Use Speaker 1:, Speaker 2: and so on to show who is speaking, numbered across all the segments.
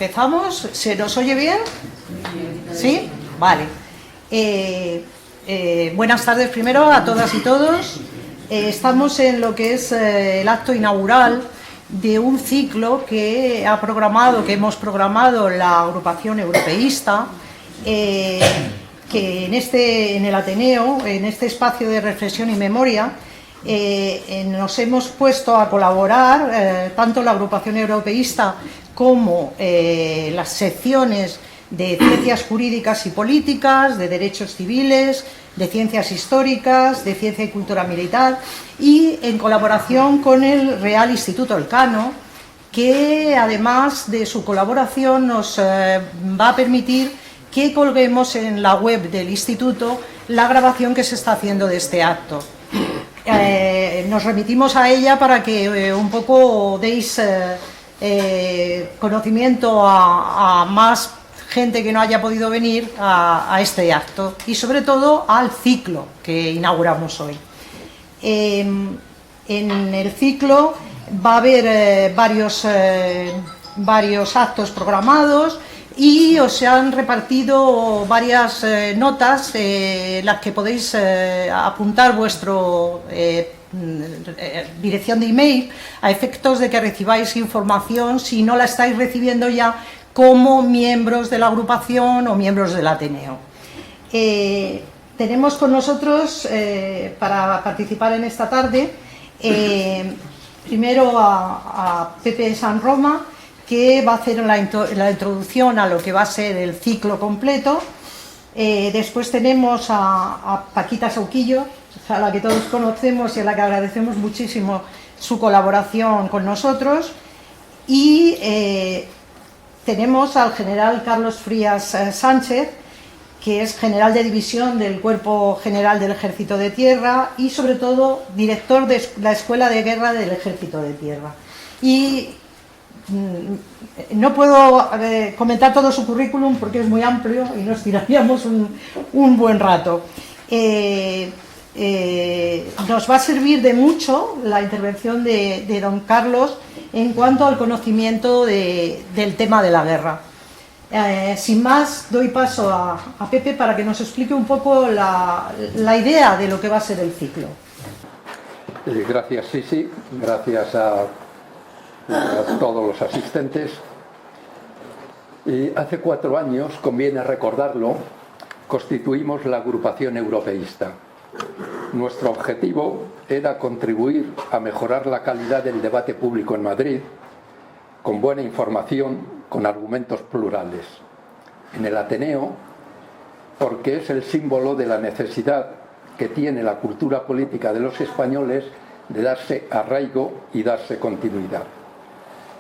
Speaker 1: Empezamos. ¿Se nos oye bien? ¿Sí? Vale. Buenas tardes primero a todas y todos. Estamos en lo que es el acto inaugural de un ciclo que hemos programado la agrupación europeísta, que en el Ateneo, en este espacio de reflexión y memoria, nos hemos puesto a colaborar, tanto la agrupación europeísta como las secciones de ciencias jurídicas y políticas, de derechos civiles, de ciencias históricas, de ciencia y cultura militar, y en colaboración con el Real Instituto Elcano, que además de su colaboración nos va a permitir que colguemos en la web del instituto la grabación que se está haciendo de este acto. Nos remitimos a ella para que un poco deis conocimiento a más gente que no haya podido venir a este acto y sobre todo al ciclo que inauguramos hoy. En el ciclo va a haber varios actos programados y os han repartido varias notas, las que podéis apuntar vuestro dirección de email a efectos de que recibáis información si no la estáis recibiendo ya como miembros de la agrupación o miembros del Ateneo. Tenemos con nosotros, para participar en esta tarde, primero a Pepe San Roma, que va a hacer la introducción a lo que va a ser el ciclo completo. Después tenemos a Paquita Sauquillo, a la que todos conocemos y a la que agradecemos muchísimo su colaboración con nosotros. Y tenemos al general Carlos Frías Sánchez, que es general de división del Cuerpo General del Ejército de Tierra y sobre todo director de la Escuela de Guerra del Ejército de Tierra. Y no puedo comentar todo su currículum porque es muy amplio y nos tiraríamos un buen rato. Nos va a servir de mucho la intervención de don Carlos en cuanto al conocimiento del tema de la guerra. Sin más, doy paso a Pepe para que nos explique un poco la idea de lo que va a ser el ciclo.
Speaker 2: Gracias, Sisi. Gracias a todos los asistentes. Hace 4 años, conviene recordarlo, constituimos la agrupación europeísta. Nuestro objetivo era contribuir a mejorar la calidad del debate público en Madrid, con buena información, con argumentos plurales. En el Ateneo, porque es el símbolo de la necesidad que tiene la cultura política de los españoles de darse arraigo y darse continuidad.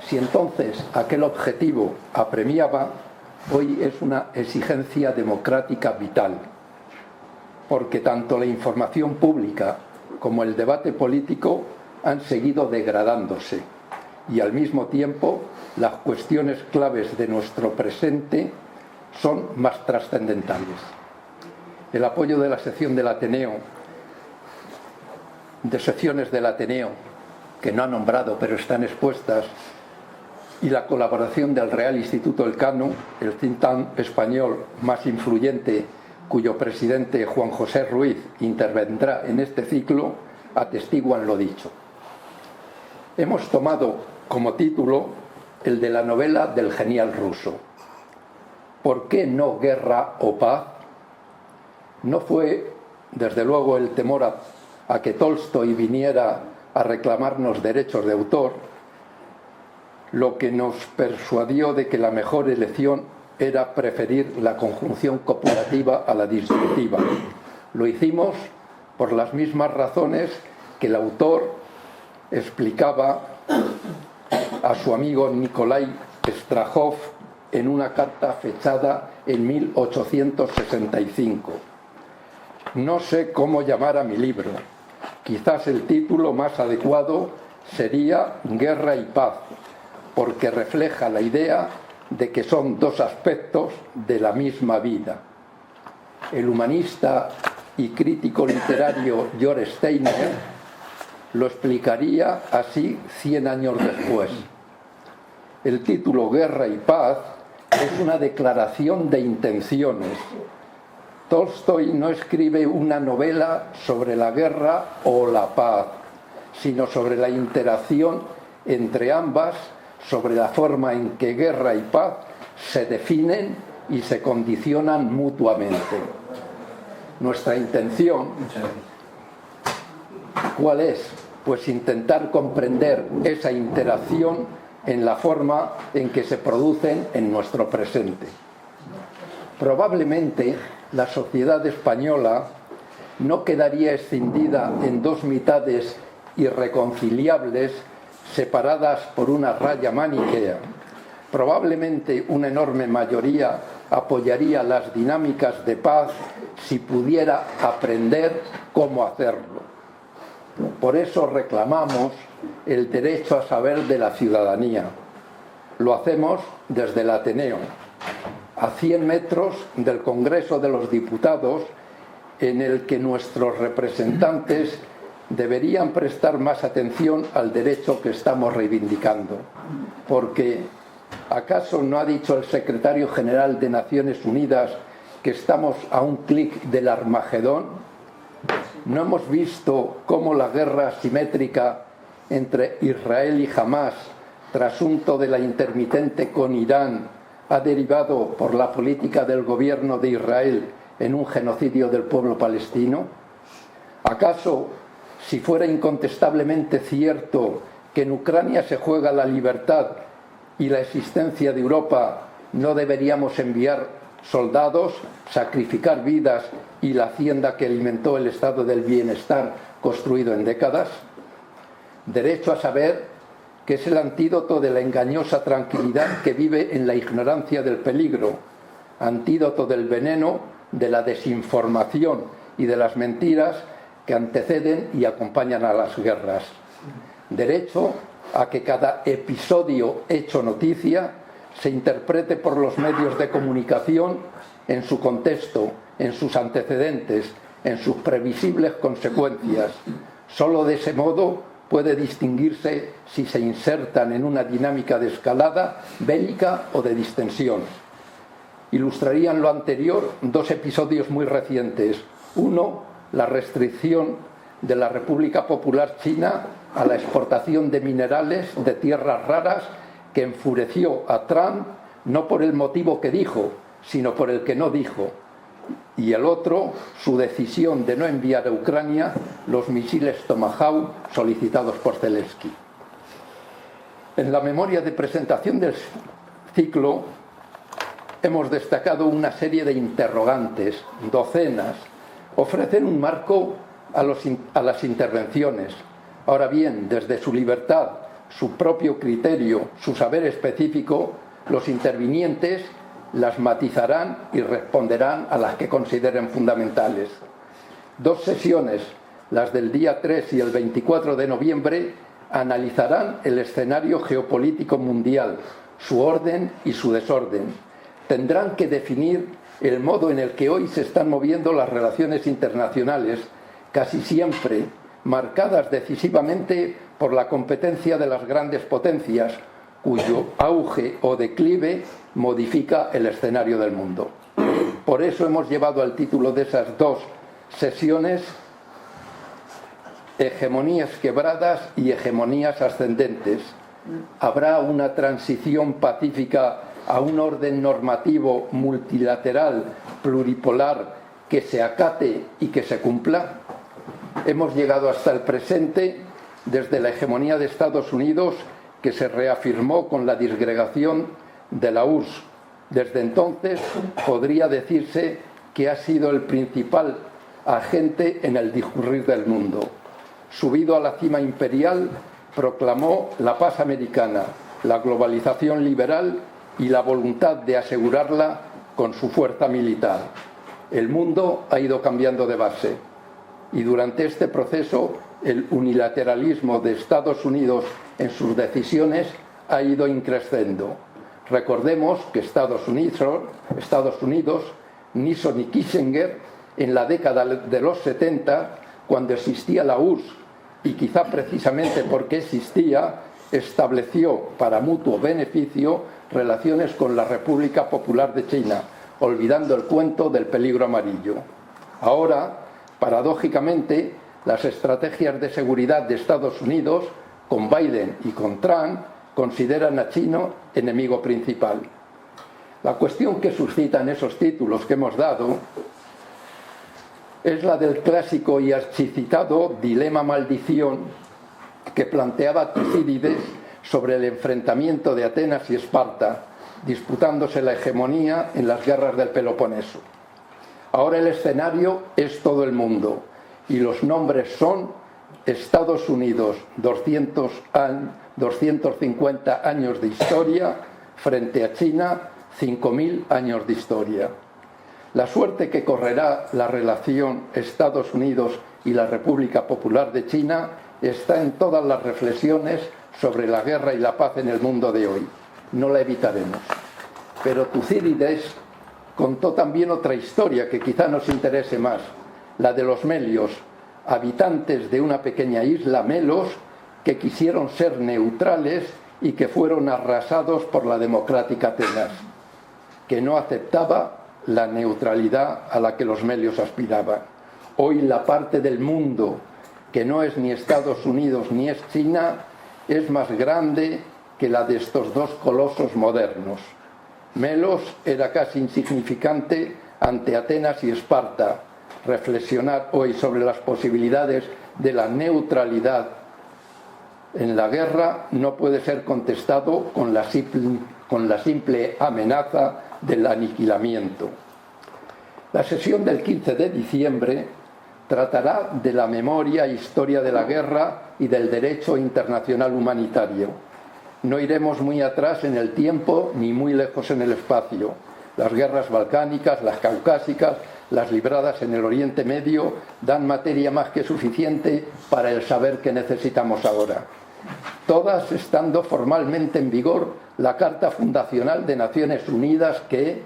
Speaker 2: Si entonces aquel objetivo apremiaba, hoy es una exigencia democrática vital, porque tanto la información pública como el debate político han seguido degradándose y al mismo tiempo las cuestiones claves de nuestro presente son más trascendentales. El apoyo de la sección del Ateneo, de secciones del Ateneo que no ha nombrado pero están expuestas, y la colaboración del Real Instituto Elcano, el think tank español más influyente, cuyo presidente Juan José Ruiz intervendrá en este ciclo, atestiguan lo dicho. Hemos tomado como título el de la novela del genial ruso. ¿Por qué no guerra o paz? No fue, desde luego, el temor a que Tolstoy viniera a reclamarnos derechos de autor lo que nos persuadió de que la mejor elección era preferir la conjunción copulativa a la disjuntiva. Lo hicimos por las mismas razones que el autor explicaba a su amigo Nikolai Strahov en una carta fechada en 1865. No sé cómo llamar a mi libro. Quizás el título más adecuado sería Guerra y Paz, porque refleja la idea de que son dos aspectos de la misma vida. El humanista y crítico literario George Steiner lo explicaría así 100 años después. El título Guerra y Paz es una declaración de intenciones. Tolstoy no escribe una novela sobre la guerra o la paz, sino sobre la interacción entre ambas, sobre la forma en que guerra y paz se definen y se condicionan mutuamente. Nuestra intención, ¿cuál es? Pues intentar comprender esa interacción en la forma en que se producen en nuestro presente. Probablemente la sociedad española no quedaría escindida en dos mitades irreconciliables separadas por una raya maniquea. Probablemente una enorme mayoría apoyaría las dinámicas de paz si pudiera aprender cómo hacerlo. Por eso reclamamos el derecho a saber de la ciudadanía. Lo hacemos desde el Ateneo, a 100 metros del Congreso de los Diputados, en el que nuestros representantes deberían prestar más atención al derecho que estamos reivindicando. Porque, ¿acaso no ha dicho el secretario general de Naciones Unidas que estamos a un clic del Armagedón? ¿No hemos visto cómo la guerra asimétrica entre Israel y Hamás, trasunto de la intermitente con Irán, ha derivado por la política del gobierno de Israel en un genocidio del pueblo palestino? ¿Acaso, si fuera incontestablemente cierto que en Ucrania se juega la libertad y la existencia de Europa, no deberíamos enviar soldados, sacrificar vidas y la hacienda que alimentó el estado del bienestar construido en décadas? Derecho a saber que es el antídoto de la engañosa tranquilidad que vive en la ignorancia del peligro, antídoto del veneno, de la desinformación y de las mentiras que anteceden y acompañan a las guerras. Derecho a que cada episodio hecho noticia se interprete por los medios de comunicación en su contexto, en sus antecedentes, en sus previsibles consecuencias. Solo de ese modo puede distinguirse si se insertan en una dinámica de escalada bélica o de distensión. Ilustrarían lo anterior dos episodios muy recientes. Uno, la restricción de la República Popular China a la exportación de minerales de tierras raras, que enfureció a Trump no por el motivo que dijo, sino por el que no dijo. Y el otro, su decisión de no enviar a Ucrania los misiles Tomahawk solicitados por Zelensky. En la memoria de presentación del ciclo hemos destacado una serie de interrogantes, docenas. Ofrecen un marco a las intervenciones. Ahora bien, desde su libertad, su propio criterio, su saber específico, los intervinientes las matizarán y responderán a las que consideren fundamentales. Dos sesiones, las del día 3 y el 24 de noviembre, analizarán el escenario geopolítico mundial, su orden y su desorden. Tendrán que definir el modo en el que hoy se están moviendo las relaciones internacionales, casi siempre marcadas decisivamente por la competencia de las grandes potencias, cuyo auge o declive modifica el escenario del mundo. Por eso hemos llevado al título de esas dos sesiones Hegemonías quebradas y hegemonías ascendentes. ¿Habrá una transición pacífica a un orden normativo multilateral, pluripolar, que se acate y que se cumpla? Hemos llegado hasta el presente desde la hegemonía de Estados Unidos, que se reafirmó con la disgregación de la URSS. Desde entonces podría decirse que ha sido el principal agente en el discurrir del mundo. Subido a la cima imperial, proclamó la paz americana, la globalización liberal y la voluntad de asegurarla con su fuerza militar. El mundo ha ido cambiando de base y durante este proceso el unilateralismo de Estados Unidos en sus decisiones ha ido increciendo. Recordemos que Estados Unidos, Nixon y Kissinger, en la década de los 70, cuando existía la URSS, y quizá precisamente porque existía, estableció para mutuo beneficio relaciones con la República Popular de China, olvidando el cuento del peligro amarillo. Ahora, paradójicamente, las estrategias de seguridad de Estados Unidos, con Biden y con Trump, consideran a China enemigo principal. La cuestión que suscitan esos títulos que hemos dado es la del clásico y archicitado dilema maldición que planteaba Tucídides sobre el enfrentamiento de Atenas y Esparta, disputándose la hegemonía en las guerras del Peloponeso. Ahora el escenario es todo el mundo y los nombres son Estados Unidos, 250 años de historia, frente a China, 5.000 años de historia. La suerte que correrá la relación Estados Unidos y la República Popular de China está en todas las reflexiones sobre la guerra y la paz en el mundo de hoy. No la evitaremos. Pero Tucídides contó también otra historia que quizá nos interese más, la de los melios, habitantes de una pequeña isla, Melos, que quisieron ser neutrales y que fueron arrasados por la democrática Atenas, que no aceptaba la neutralidad a la que los melios aspiraban. Hoy la parte del mundo que no es ni Estados Unidos ni es China es más grande que la de estos dos colosos modernos. Melos era casi insignificante ante Atenas y Esparta. Reflexionar hoy sobre las posibilidades de la neutralidad en la guerra no puede ser contestado con la simple amenaza del aniquilamiento. La sesión del 15 de diciembre tratará de la memoria e historia de la guerra y del derecho internacional humanitario. No iremos muy atrás en el tiempo ni muy lejos en el espacio. Las guerras balcánicas, las caucásicas, las libradas en el Oriente Medio dan materia más que suficiente para el saber que necesitamos ahora. Todas estando formalmente en vigor la Carta Fundacional de Naciones Unidas que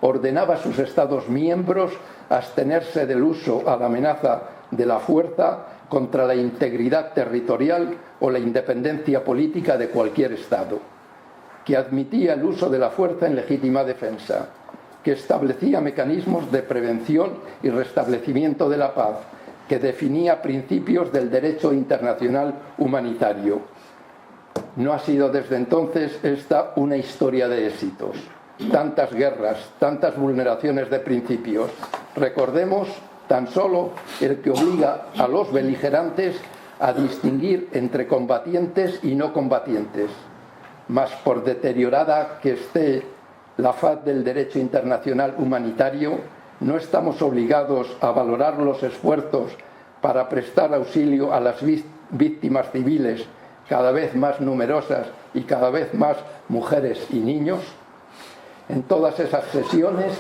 Speaker 2: ordenaba a sus Estados miembros abstenerse del uso a la amenaza de la fuerza contra la integridad territorial o la independencia política de cualquier Estado, que admitía el uso de la fuerza en legítima defensa, que establecía mecanismos de prevención y restablecimiento de la paz, que definía principios del derecho internacional humanitario. No ha sido desde entonces esta una historia de éxitos. Tantas guerras, tantas vulneraciones de principios. Recordemos tan solo el que obliga a los beligerantes a distinguir entre combatientes y no combatientes. Mas por deteriorada que esté la faz del derecho internacional humanitario, no estamos obligados a valorar los esfuerzos para prestar auxilio a las víctimas civiles, cada vez más numerosas y cada vez más mujeres y niños. En todas esas sesiones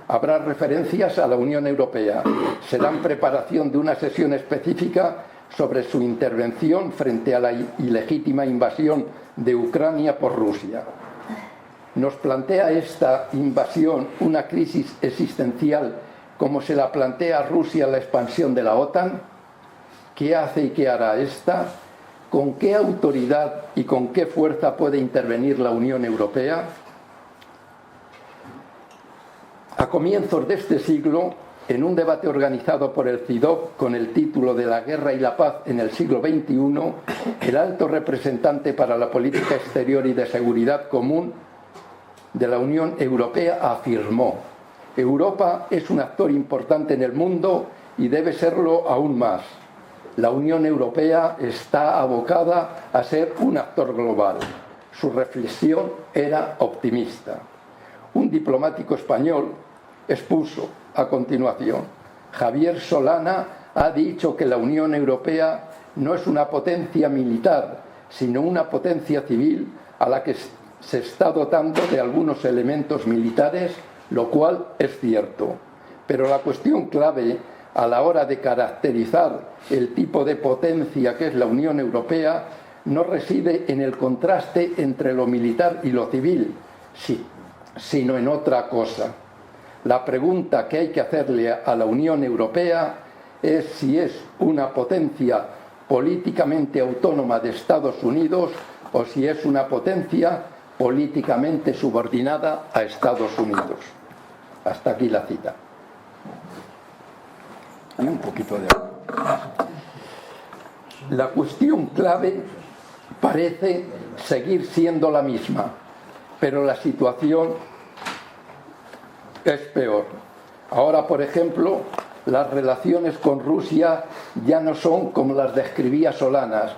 Speaker 2: habrá referencias a la Unión Europea. Serán preparación de una sesión específica sobre su intervención frente a la ilegítima invasión de Ucrania por Rusia. ¿Nos plantea esta invasión una crisis existencial como se la plantea a Rusia la expansión de la OTAN? ¿Qué hace y qué hará esta? ¿Con qué autoridad y con qué fuerza puede intervenir la Unión Europea? A comienzos de este siglo, en un debate organizado por el CIDOB con el título de La guerra y la paz en el siglo XXI, el alto representante para la política exterior y de seguridad común de la Unión Europea afirmó: Europa es un actor importante en el mundo y debe serlo aún más. La Unión Europea está abocada a ser un actor global. Su reflexión era optimista. Un diplomático español expuso a continuación: Javier Solana ha dicho que la Unión Europea no es una potencia militar, sino una potencia civil a la que se está dotando de algunos elementos militares, lo cual es cierto. Pero la cuestión clave a la hora de caracterizar el tipo de potencia que es la Unión Europea no reside en el contraste entre lo militar y lo civil, sino en otra cosa. La pregunta que hay que hacerle a la Unión Europea es si es una potencia políticamente autónoma de Estados Unidos o si es una potencia políticamente subordinada a Estados Unidos. Hasta aquí la cita. Y un poquito de agua. La cuestión clave parece seguir siendo la misma, pero la situación es peor. Ahora, por ejemplo, las relaciones con Rusia ya no son como las describía Solanas,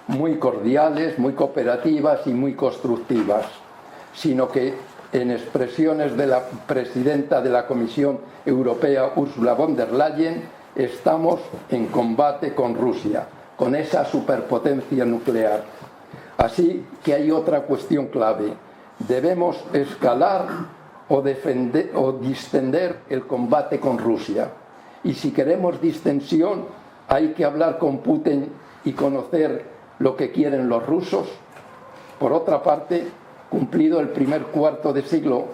Speaker 2: muy cordiales, muy cooperativas y muy constructivas, sino que en expresiones de la presidenta de la Comisión Europea, Ursula von der Leyen, estamos en combate con Rusia, con esa superpotencia nuclear. Así que hay otra cuestión clave. Debemos escalar o distender el combate con Rusia. Y si queremos distensión, hay que hablar con Putin y conocer lo que quieren los rusos. Por otra parte, cumplido el primer cuarto de siglo,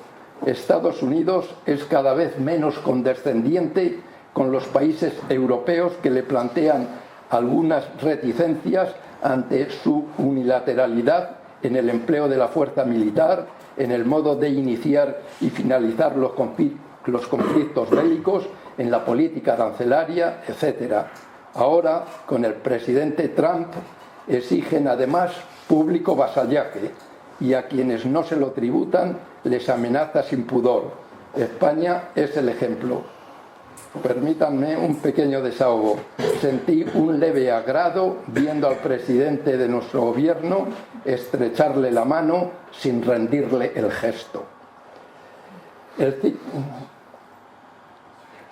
Speaker 2: Estados Unidos es cada vez menos condescendiente con los países europeos que le plantean algunas reticencias ante su unilateralidad en el empleo de la fuerza militar, en el modo de iniciar y finalizar los conflictos bélicos, en la política arancelaria, etc. Ahora, con el presidente Trump, exigen además público vasallaje y a quienes no se lo tributan les amenaza sin pudor. España es el ejemplo. Permítanme un pequeño desahogo. Sentí un leve agrado viendo al presidente de nuestro gobierno estrecharle la mano sin rendirle el gesto.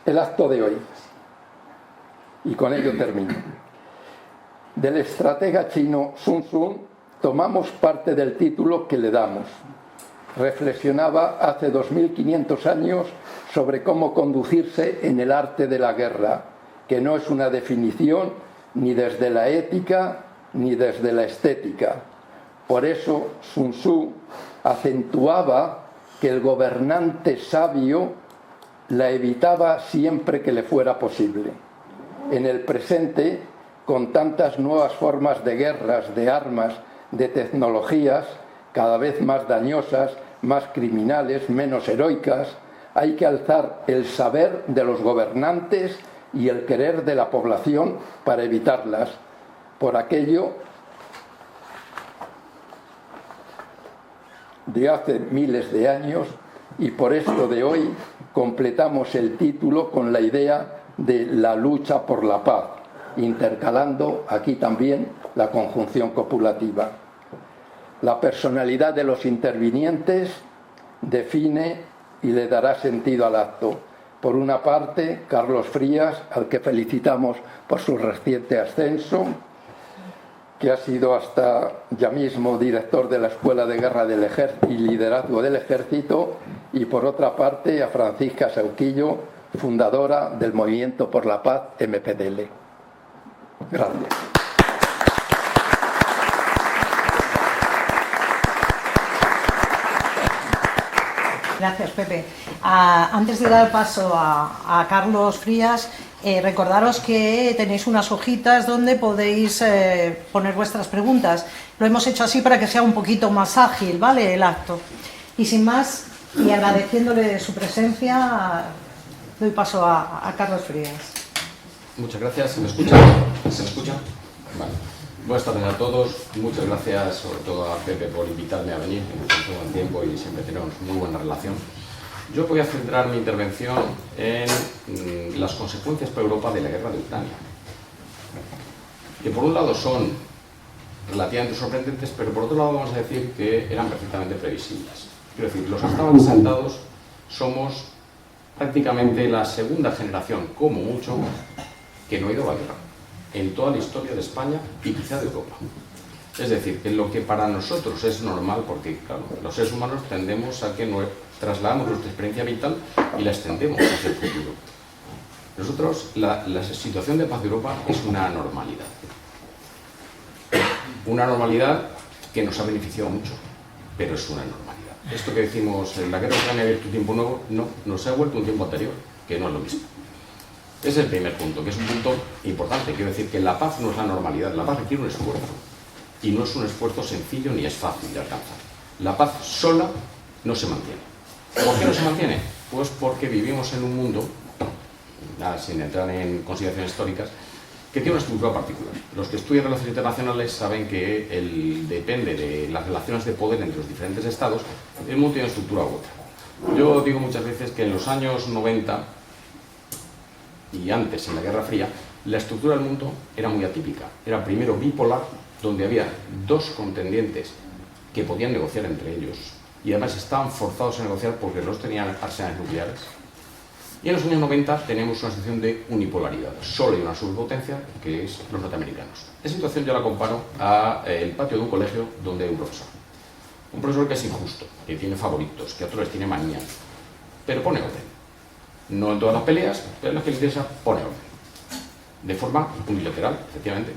Speaker 2: El acto de hoy, y con ello termino. Del estratega chino Sun Tzu tomamos parte del título que le damos. Reflexionaba hace 2500 años sobre cómo conducirse en el arte de la guerra, que no es una definición ni desde la ética ni desde la estética. Por eso Sun Tzu acentuaba que el gobernante sabio la evitaba siempre que le fuera posible. En el presente, con tantas nuevas formas de guerras, de armas, de tecnologías, cada vez más dañosas, más criminales, menos heroicas, hay que alzar el saber de los gobernantes y el querer de la población para evitarlas. Por aquello de hace miles de años, y por esto de hoy completamos el título con la idea de la lucha por la paz, intercalando aquí también la conjunción copulativa. La personalidad de los intervinientes define y le dará sentido al acto. Por una parte, Carlos Frías, al que felicitamos por su reciente ascenso, que ha sido hasta ya mismo director de la Escuela de Guerra del Ejército y Liderazgo del Ejército, y por otra parte a Francisca Sauquillo, fundadora del Movimiento por la Paz MPDL. Gracias.
Speaker 1: Gracias, Pepe. Antes de dar paso a Carlos Frías, recordaros que tenéis unas hojitas donde podéis poner vuestras preguntas. Lo hemos hecho así para que sea un poquito más ágil, ¿vale?, el acto. Y sin más, y agradeciéndole su presencia, doy paso a Carlos Frías.
Speaker 3: Muchas gracias. ¿Se me escucha? ¿Se me escucha? Vale. Buenas tardes a todos. Muchas gracias, sobre todo a Pepe, por invitarme a venir, que nos toma tiempo y siempre tenemos muy buena relación. Yo voy a centrar mi intervención en las consecuencias para Europa de la guerra de Ucrania, que por un lado son relativamente sorprendentes, pero por otro lado vamos a decir que eran perfectamente previsibles. Quiero decir, los que estaban sentados somos prácticamente la segunda generación, como mucho, que no ha ido a la guerra en toda la historia de España y quizá de Europa. Es decir, que lo que para nosotros es normal, porque claro, los seres humanos tendemos a que trasladamos nuestra experiencia vital y la extendemos hacia el futuro. Nosotros, la situación de paz de Europa es una anormalidad. Una normalidad que nos ha beneficiado mucho, pero es una anormalidad. Esto que decimos, la guerra ucrania ha abierto un tiempo nuevo, no, nos ha vuelto un tiempo anterior, que no es lo mismo. Ese es el primer punto, que es un punto importante. Quiero decir que la paz no es la normalidad, la paz requiere un esfuerzo. Y no es un esfuerzo sencillo ni es fácil de alcanzar. La paz sola no se mantiene. ¿Por qué no se mantiene? Pues porque vivimos en un mundo, sin entrar en consideraciones históricas, que tiene una estructura particular. Los que estudian relaciones internacionales saben que depende de las relaciones de poder entre los diferentes estados, el mundo tiene una estructura u otra. Yo digo muchas veces que en los años 90 y antes, en la Guerra Fría, la estructura del mundo era muy atípica. Era primero bipolar, donde había dos contendientes que podían negociar entre ellos y además estaban forzados a negociar porque los tenían arsenales nucleares. Y en los años 90 tenemos una situación de unipolaridad. Solo hay una superpotencia, que es los norteamericanos. Esa situación yo la comparo al patio de un colegio donde hay un profesor. Un profesor que es injusto, que tiene favoritos, que a otros les tiene manía, pero pone orden. No en todas las peleas, pero en las que le interesa pone orden. De forma unilateral, efectivamente.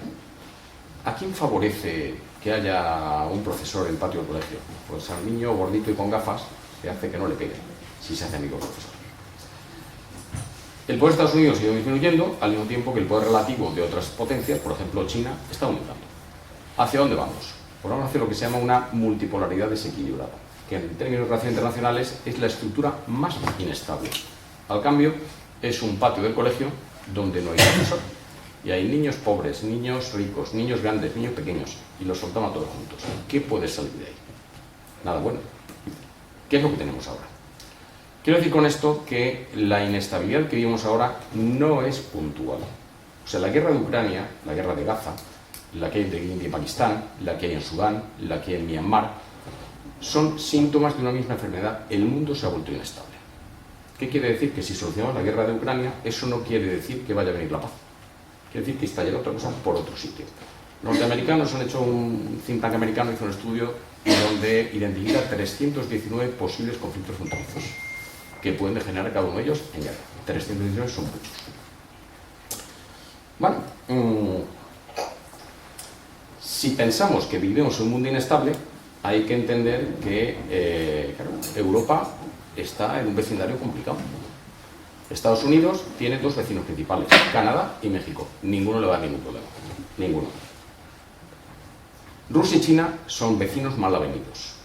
Speaker 3: ¿A quién favorece que haya un profesor en el patio del colegio? Pues al niño gordito y con gafas, que hace que no le pegue, si se hace amigo del profesor. El poder de Estados Unidos ha ido disminuyendo, al mismo tiempo que el poder relativo de otras potencias, por ejemplo China, está aumentando. ¿Hacia dónde vamos? Pues vamos hacia lo que se llama una multipolaridad desequilibrada, que en términos de relaciones internacionales es la estructura más inestable. Al cambio, es un patio del colegio donde no hay profesor. Y hay niños pobres, niños ricos, niños grandes, niños pequeños, y los soltamos todos juntos. ¿Qué puede salir de ahí? Nada bueno. ¿Qué es lo que tenemos ahora? Quiero decir con esto que la inestabilidad que vivimos ahora no es puntual. O sea, la guerra de Ucrania, la guerra de Gaza, la que hay de India y Pakistán, la que hay en Sudán, la que hay en Myanmar, son síntomas de una misma enfermedad. El mundo se ha vuelto inestable. ¿Qué quiere decir? Que si solucionamos la guerra de Ucrania, eso no quiere decir que vaya a venir la paz. Quiere decir que estallará otra cosa por otro sitio. Los norteamericanos han hecho un think tank americano, hizo un estudio donde identifica 319 posibles conflictos fronterizos que pueden degenerar cada uno de ellos en guerra. 319 son muchos. Bueno, si pensamos que vivimos en un mundo inestable, hay que entender que claro, Europa está en un vecindario complicado. Estados Unidos tiene dos vecinos principales, Canadá y México. Ninguno le va a dar ningún problema. Ninguno. Rusia y China son vecinos mal avenidos,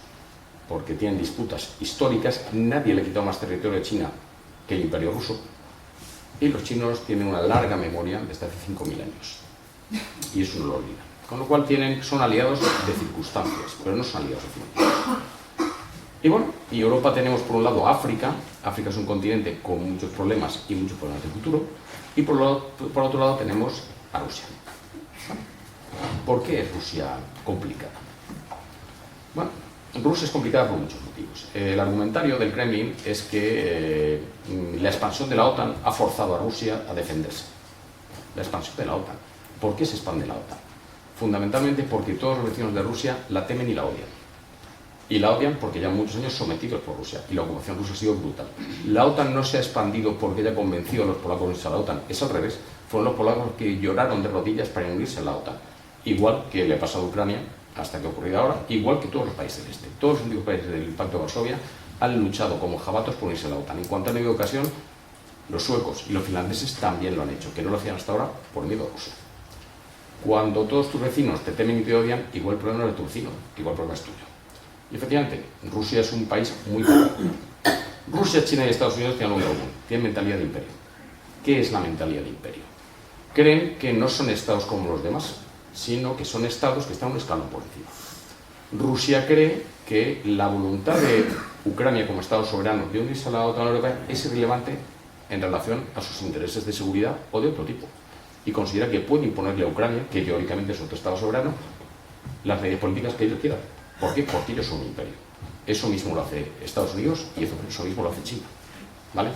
Speaker 3: porque tienen disputas históricas. Nadie le ha quitado más territorio a China que el Imperio Ruso. Y los chinos tienen una larga memoria desde hace 5.000 años. Y eso no lo olvidan. Con lo cual son aliados de circunstancias, pero no son aliados definitivos. Y bueno, y Europa tenemos por un lado África. África es un continente con muchos problemas y muchos problemas de futuro. Y por otro lado tenemos a Rusia. ¿Por qué es Rusia complicada? Bueno, Rusia es complicada por muchos motivos. El argumentario del Kremlin es que la expansión de la OTAN ha forzado a Rusia a defenderse. La expansión de la OTAN. ¿Por qué se expande la OTAN? Fundamentalmente porque todos los vecinos de Rusia la temen y la odian. Y la odian porque llevan muchos años sometidos por Rusia, y la ocupación rusa ha sido brutal. La OTAN no se ha expandido porque haya convencido a los polacos de unirse a la OTAN, es al revés. Fueron los polacos que lloraron de rodillas para unirse a la OTAN. Igual que le ha pasado a Ucrania, hasta que ha ocurrido ahora, igual que todos los países del este. Todos los antiguos países del Pacto de Varsovia han luchado como jabatos por unirse a la OTAN. En cuanto han tenido ocasión, los suecos y los finlandeses también lo han hecho, que no lo hacían hasta ahora por miedo a Rusia. Cuando todos tus vecinos te temen y te odian, igual el problema no es de tu vecino, igual el problema es tuyo. Y efectivamente, Rusia es un país muy pobre. Rusia, China y Estados Unidos tienen algo en común, tienen mentalidad de imperio. ¿Qué es la mentalidad de imperio? Creen que no son estados como los demás, sino que son estados que están un escalón por encima. Rusia cree que la voluntad de Ucrania como estado soberano de unirse a la OTAN europea es irrelevante en relación a sus intereses de seguridad o de otro tipo. Y considera que puede imponerle a Ucrania, que teóricamente es otro estado soberano, las medidas políticas que ellos quieran. ¿Por qué? Porque ellos son un imperio. Eso mismo lo hace Estados Unidos y eso mismo lo hace China. ¿Vale?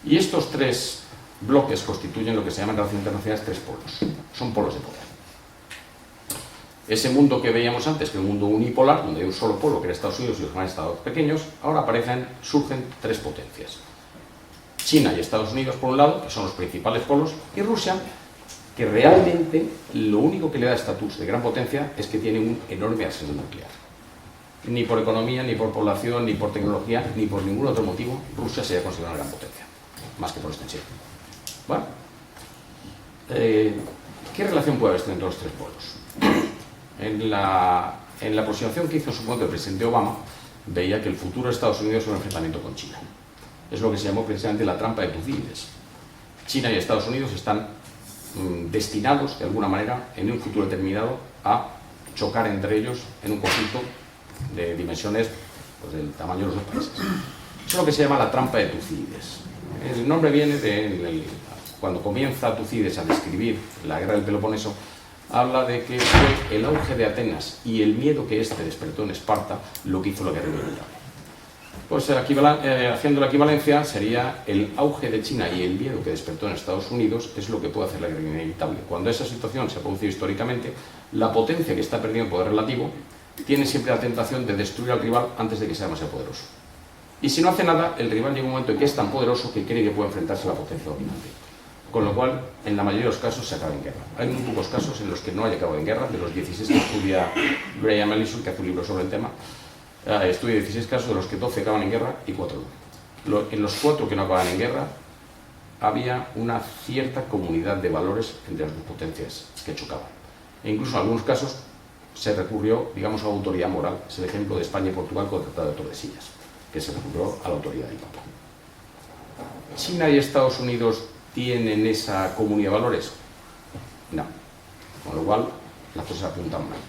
Speaker 3: Y estos tres bloques constituyen lo que se llaman en relaciones internacionales tres polos. Son polos de poder. Ese mundo que veíamos antes, que era un mundo unipolar, donde hay un solo polo, que era Estados Unidos y los demás estados pequeños, ahora surgen tres potencias. China y Estados Unidos, por un lado, que son los principales polos, y Rusia, que realmente lo único que le da estatus de gran potencia es que tiene un enorme arsenal nuclear. Ni por economía, ni por población, ni por tecnología, ni por ningún otro motivo, Rusia se haya considerado una gran potencia, más que por extensión. Bueno, ¿qué relación puede haber entre los tres polos? En la aproximación que hizo en su momento el presidente Obama, veía que el futuro de Estados Unidos era un enfrentamiento con China. Es lo que se llamó precisamente la trampa de Tucídides. China y Estados Unidos están destinados, de alguna manera, en un futuro determinado, a chocar entre ellos en un conflicto de dimensiones pues, del tamaño de los dos países. Eso es lo que se llama la trampa de Tucídides. El nombre viene de cuando comienza Tucídides a describir la guerra del Peloponeso, habla de que fue el auge de Atenas y el miedo que éste despertó en Esparta lo que hizo la guerra inevitable. Pues haciendo la equivalencia, sería el auge de China y el miedo que despertó en Estados Unidos es lo que puede hacer la guerra inevitable. Cuando esa situación se ha producido históricamente, la potencia que está perdiendo poder relativo tiene siempre la tentación de destruir al rival antes de que sea demasiado poderoso. Y si no hace nada, el rival llega un momento en que es tan poderoso que cree que puede enfrentarse a la potencia dominante. Con lo cual, en la mayoría de los casos se acaba en guerra. Hay muy pocos casos en los que no haya acabado en guerra. De los 16 que estudia Graham Allison, que hace un libro sobre el tema, estudia 16 casos, de los que 12 acaban en guerra y 4 no. En los 4 que no acaban en guerra, había una cierta comunidad de valores entre las dos potencias que chocaban. E incluso en algunos casos se recurrió, digamos, a la autoridad moral. Es el ejemplo de España y Portugal con el Tratado de Tordesillas, que se recurrió a la autoridad del Papa. ¿China y Estados Unidos tienen esa comunidad de valores? No. Con lo cual, las cosas apuntan mal.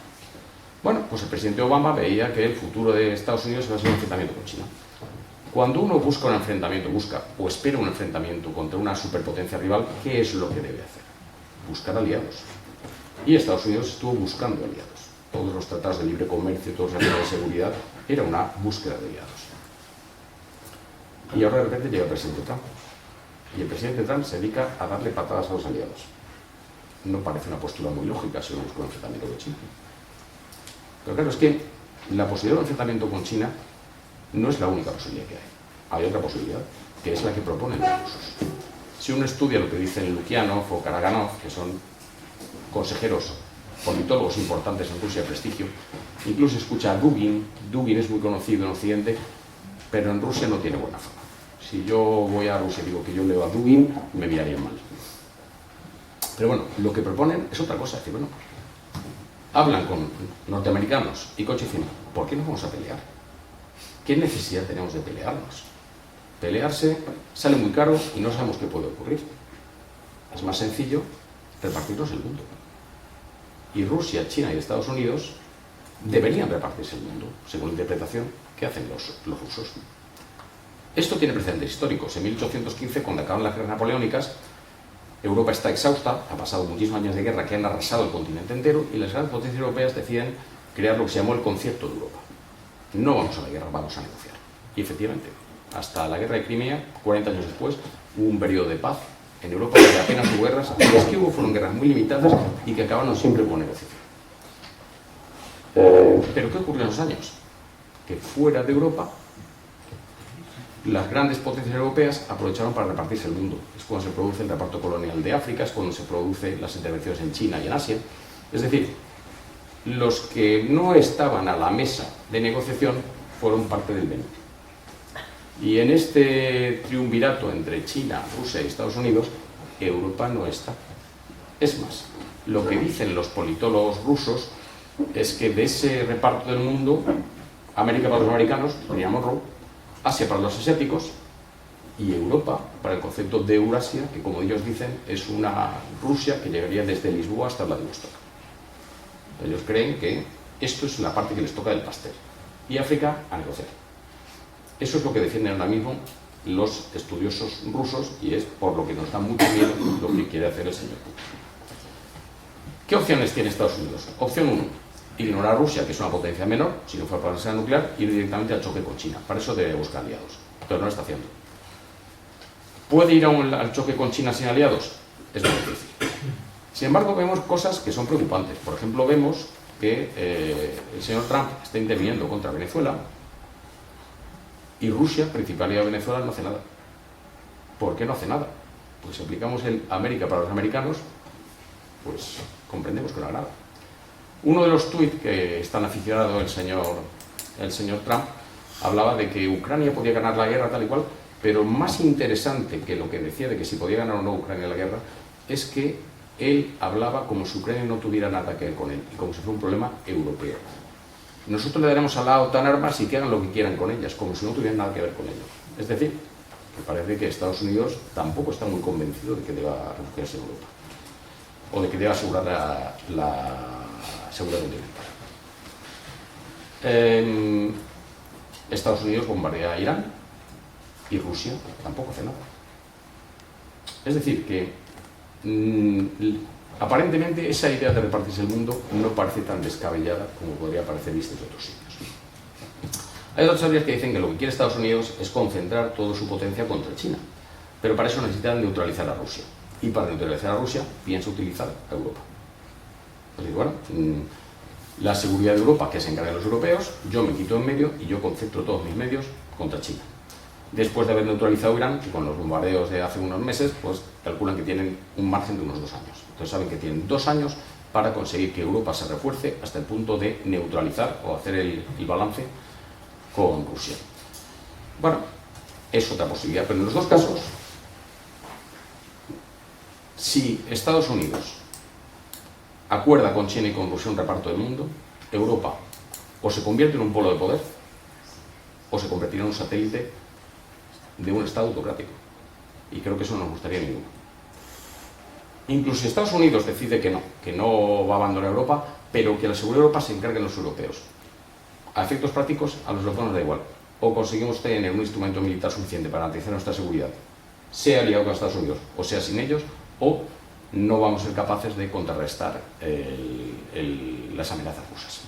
Speaker 3: Bueno, pues el presidente Obama veía que el futuro de Estados Unidos iba a ser un enfrentamiento con China. Cuando uno busca un enfrentamiento, o espera un enfrentamiento contra una superpotencia rival, ¿qué es lo que debe hacer? Buscar aliados. Y Estados Unidos estuvo buscando aliados. Todos los tratados de libre comercio, todos los tratados de seguridad, era una búsqueda de aliados. Y ahora de repente llega el presidente Trump. Y el presidente Trump se dedica a darle patadas a los aliados. No parece una postura muy lógica si uno busca un enfrentamiento con China. Pero claro, es que la posibilidad de un enfrentamiento con China no es la única posibilidad que hay. Hay otra posibilidad, que es la que proponen los rusos. Si uno estudia lo que dicen Lukianov o Karaganov, que son consejeros politólogos importantes en Rusia de prestigio, incluso escucha a Dugin. Dugin es muy conocido en Occidente, pero en Rusia no tiene buena fama. Si yo voy a Rusia y digo que yo leo a Dugin, me mirarían mal. Pero bueno, lo que proponen es otra cosa. Es decir, bueno, hablan con norteamericanos y con chinos. ¿Por qué no vamos a pelear? ¿Qué necesidad tenemos de pelearnos? Pelearse sale muy caro y no sabemos qué puede ocurrir. Es más sencillo repartirnos el mundo. Y Rusia, China y Estados Unidos deberían repartirse el mundo, según la interpretación que hacen los rusos. Esto tiene precedentes históricos. En 1815, cuando acaban las guerras napoleónicas, Europa está exhausta, ha pasado muchísimos años de guerra que han arrasado el continente entero, y las grandes potencias europeas deciden crear lo que se llamó el Concierto de Europa. No vamos a la guerra, vamos a negociar. Y efectivamente, hasta la guerra de Crimea, 40 años después, hubo un periodo de paz en Europa que apenas hubo guerras, y las que hubo fueron guerras muy limitadas y que acabaron siempre con negociación. Pero ¿qué ocurrió en los años? Que fuera de Europa, las grandes potencias europeas aprovecharon para repartirse el mundo. Es cuando se produce el reparto colonial de África, es cuando se producen las intervenciones en China y en Asia. Es decir, los que no estaban a la mesa de negociación fueron parte del menú. Y en este triunvirato entre China, Rusia y Estados Unidos, Europa no está. Es más, lo que dicen los politólogos rusos es que de ese reparto del mundo, América para los americanos, Lina Monroe, Asia para los asiáticos y Europa para el concepto de Eurasia, que como ellos dicen es una Rusia que llegaría desde Lisboa hasta Vladivostok. Ellos creen que esto es la parte que les toca del pastel. Y África a negociar. Eso es lo que defienden ahora mismo los estudiosos rusos y es por lo que nos da mucho miedo lo que quiere hacer el señor Putin. ¿Qué opciones tiene Estados Unidos? Opción 1. Ignorar a Rusia, que es una potencia menor, si no fuera para la arsenal nuclear, ir directamente al choque con China. Para eso debe buscar aliados, pero no lo está haciendo. ¿Puede ir al choque con China sin aliados? Es muy difícil. Sin embargo, vemos cosas que son preocupantes. Por ejemplo, vemos que el señor Trump está interviniendo contra Venezuela y Rusia, principal aliado de Venezuela, no hace nada. ¿Por qué no hace nada? Pues si aplicamos el América para los americanos, pues comprendemos que no haga nada. Uno de los tuits que es tan aficionado el señor Trump hablaba de que Ucrania podía ganar la guerra tal y cual, pero más interesante que lo que decía de que si podía ganar o no Ucrania la guerra es que él hablaba como si Ucrania no tuviera nada que ver con él y como si fuera un problema europeo. Nosotros le daremos a la OTAN armas y que hagan lo que quieran con ellas, como si no tuvieran nada que ver con ello. Es decir, que parece que Estados Unidos tampoco está muy convencido de que deba refugiarse en Europa o de que deba asegurar la seguridad continental. Estados Unidos bombardea a Irán y Rusia tampoco hace nada. Es decir, que aparentemente esa idea de repartirse el mundo no parece tan descabellada como podría parecer vista de otros sitios. Hay otras teorías que dicen que lo que quiere Estados Unidos es concentrar toda su potencia contra China, pero para eso necesitan neutralizar a Rusia. Y para neutralizar a Rusia piensa utilizar a Europa. Es decir, bueno, la seguridad de Europa, que se encargan los europeos, yo me quito en medio y yo concentro todos mis medios contra China. Después de haber neutralizado Irán, que con los bombardeos de hace unos meses, pues calculan que tienen un margen de unos 2 años. Entonces saben que tienen 2 años para conseguir que Europa se refuerce hasta el punto de neutralizar o hacer el balance con Rusia. Bueno, es otra posibilidad, pero en los dos casos, si Estados Unidos acuerda con China y con Rusia un reparto del mundo, Europa o se convierte en un polo de poder o se convertirá en un satélite de un Estado autocrático. Y creo que eso no nos gustaría a ninguno. Incluso si Estados Unidos decide que no va a abandonar Europa, pero que la seguridad de Europa se encarguen los europeos. A efectos prácticos, a los europeos nos da igual. O conseguimos tener un instrumento militar suficiente para garantizar nuestra seguridad, sea aliado con Estados Unidos o sea sin ellos, o no vamos a ser capaces de contrarrestar las amenazas rusas.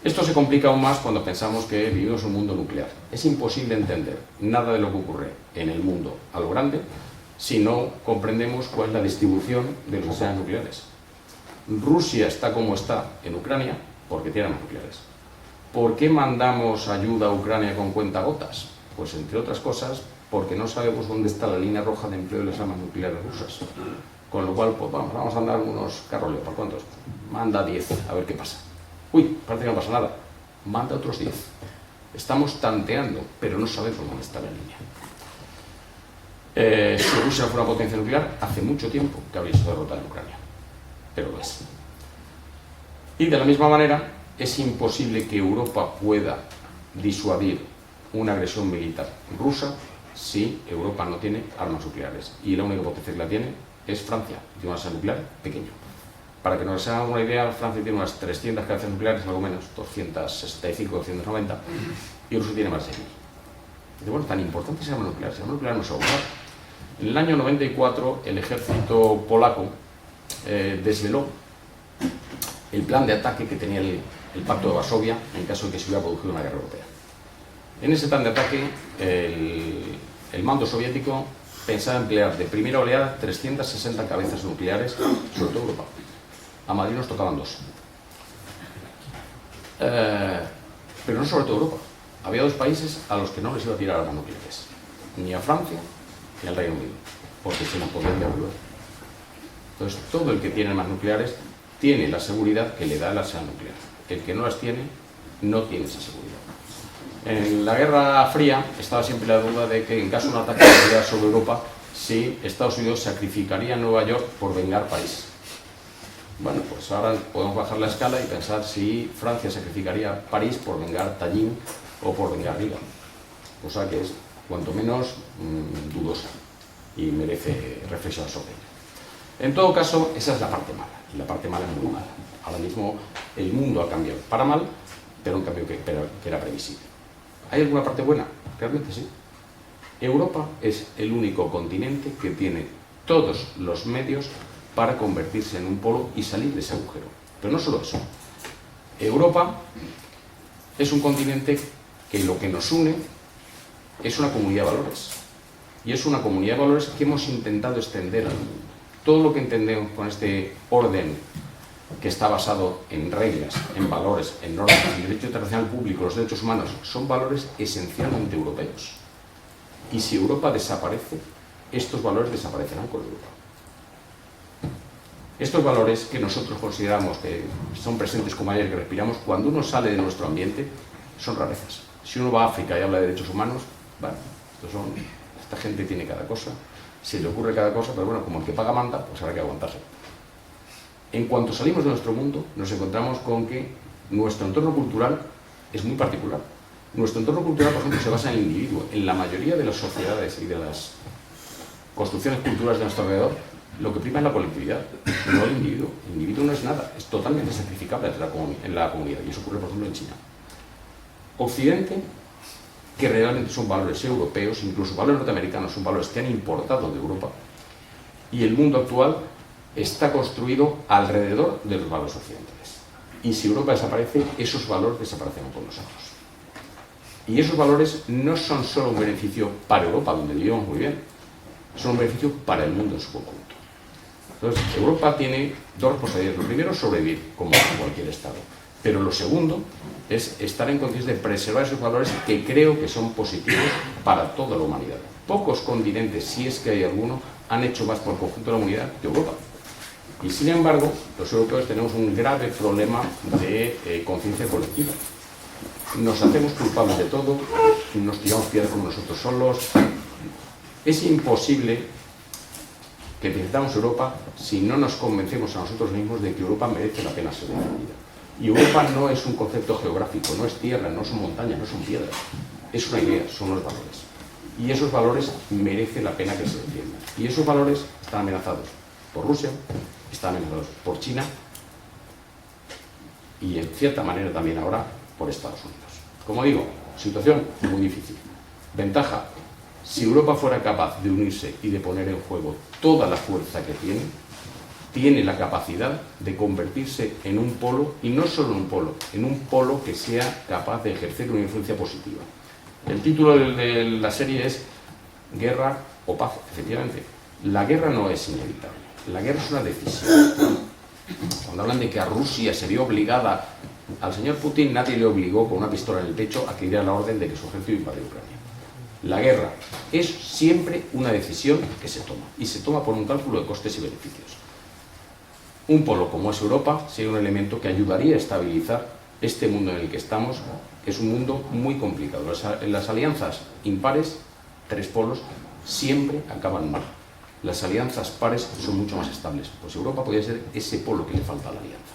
Speaker 3: Esto se complica aún más cuando pensamos que vivimos en un mundo nuclear. Es imposible entender nada de lo que ocurre en el mundo a lo grande si no comprendemos cuál es la distribución de los arsenales nucleares. Rusia está como está en Ucrania porque tiene armas nucleares. ¿Por qué mandamos ayuda a Ucrania con cuentagotas? Pues entre otras cosas porque no sabemos dónde está la línea roja de empleo de las armas nucleares rusas. Con lo cual, pues vamos a andar unos carros Leopard. ¿Cuántos? Manda 10, a ver qué pasa. Uy, parece que no pasa nada. Manda otros 10. Estamos tanteando, pero no sabemos dónde está la línea. Si Rusia fuera una potencia nuclear, hace mucho tiempo que habría sido derrotada en Ucrania. Pero lo es. Y de la misma manera, es imposible que Europa pueda disuadir una agresión militar rusa si Europa no tiene armas nucleares. Y la única potencia que la tiene es Francia, tiene un arsenal nuclear pequeño. Para que nos hagamos una idea, Francia tiene unas 300 cabezas nucleares, algo menos, 265, 290, y Rusia tiene más de 6.000. Bueno, tan importante es el arma nuclear, el arma nuclear no se va a usar. En el año 94, el ejército polaco desveló el plan de ataque que tenía el Pacto de Varsovia en caso de que se hubiera producido una guerra europea. En ese plan de ataque, el mando soviético pensaba emplear de primera oleada 360 cabezas nucleares sobre toda Europa. A Madrid nos tocaban 2. Pero no sobre toda Europa. Había 2 países a los que no les iba a tirar armas nucleares. Ni a Francia ni al Reino Unido. Porque se nos podían devolver. Entonces, todo el que tiene armas nucleares tiene la seguridad que le da el arsenal nuclear. El que no las tiene, no tiene esa seguridad. En la Guerra Fría estaba siempre la duda de que en caso de un ataque nuclear sobre Europa, si Estados Unidos sacrificaría a Nueva York por vengar París. Bueno, pues ahora podemos bajar la escala y pensar si Francia sacrificaría París por vengar Tallinn o por vengar Riga. Cosa que es, cuanto menos, dudosa y merece reflexionar sobre ella. En todo caso, esa es la parte mala, y la parte mala es muy mala. Ahora mismo el mundo ha cambiado para mal, pero un cambio que era previsible. ¿Hay alguna parte buena? Realmente sí. Europa es el único continente que tiene todos los medios para convertirse en un polo y salir de ese agujero. Pero no solo eso. Europa es un continente que lo que nos une es una comunidad de valores. Y es una comunidad de valores que hemos intentado extender al mundo. Todo lo que entendemos con este orden que está basado en reglas, en valores, en normas, el derecho internacional público, los derechos humanos, son valores esencialmente europeos. Y si Europa desaparece, estos valores desaparecerán con Europa. Estos valores que nosotros consideramos que son presentes como aire que respiramos, cuando uno sale de nuestro ambiente, son rarezas. Si uno va a África y habla de derechos humanos, bueno, esta gente tiene cada cosa, se le ocurre cada cosa, pero bueno, como el que paga manda, pues habrá que aguantarse. En cuanto salimos de nuestro mundo, nos encontramos con que nuestro entorno cultural es muy particular. Nuestro entorno cultural, por ejemplo, se basa en el individuo. En la mayoría de las sociedades y de las construcciones culturales de nuestro alrededor, lo que prima es la colectividad, no el individuo. El individuo no es nada, es totalmente sacrificable en la comunidad, y eso ocurre, por ejemplo, en China. Occidente, que realmente son valores europeos, incluso valores norteamericanos, son valores que han importado de Europa, y el mundo actual está construido alrededor de los valores occidentales. Y si Europa desaparece, esos valores desaparecerán con nosotros. Y esos valores no son solo un beneficio para Europa, donde vivimos muy bien, son un beneficio para el mundo en su conjunto. Entonces, Europa tiene dos responsabilidades. Lo primero, sobrevivir, como cualquier Estado. Pero lo segundo es estar en condiciones de preservar esos valores que creo que son positivos para toda la humanidad. Pocos continentes, si es que hay alguno, han hecho más por el conjunto de la humanidad que Europa. Y sin embargo, los europeos tenemos un grave problema de conciencia colectiva. Nos hacemos culpables de todo, nos tiramos piedras como nosotros solos. Es imposible que defendamos Europa si no nos convencemos a nosotros mismos de que Europa merece la pena ser defendida. Y Europa no es un concepto geográfico, no es tierra, no son montañas, no son piedras. Es una idea, son los valores. Y esos valores merece la pena que se defiendan. Y esos valores están amenazados por Rusia, están amenazados por China y en cierta manera también ahora por Estados Unidos. Como digo, situación muy difícil. Ventaja: si Europa fuera capaz de unirse y de poner en juego toda la fuerza que tiene la capacidad de convertirse en un polo, y no solo en un polo que sea capaz de ejercer una influencia positiva. El título de la serie es Guerra o Paz, efectivamente. La guerra no es inevitable, la guerra es una decisión. Cuando hablan de que a Rusia se vio obligada, al señor Putin nadie le obligó con una pistola en el pecho a que diera la orden de que su ejército invadiera Ucrania. La guerra es siempre una decisión que se toma, y se toma por un cálculo de costes y beneficios. Un polo como es Europa sería un elemento que ayudaría a estabilizar este mundo en el que estamos. Es un mundo muy complicado. Las alianzas impares, tres polos, siempre acaban mal. Las alianzas pares son mucho más estables. Pues Europa podría ser ese polo que le falta a la alianza.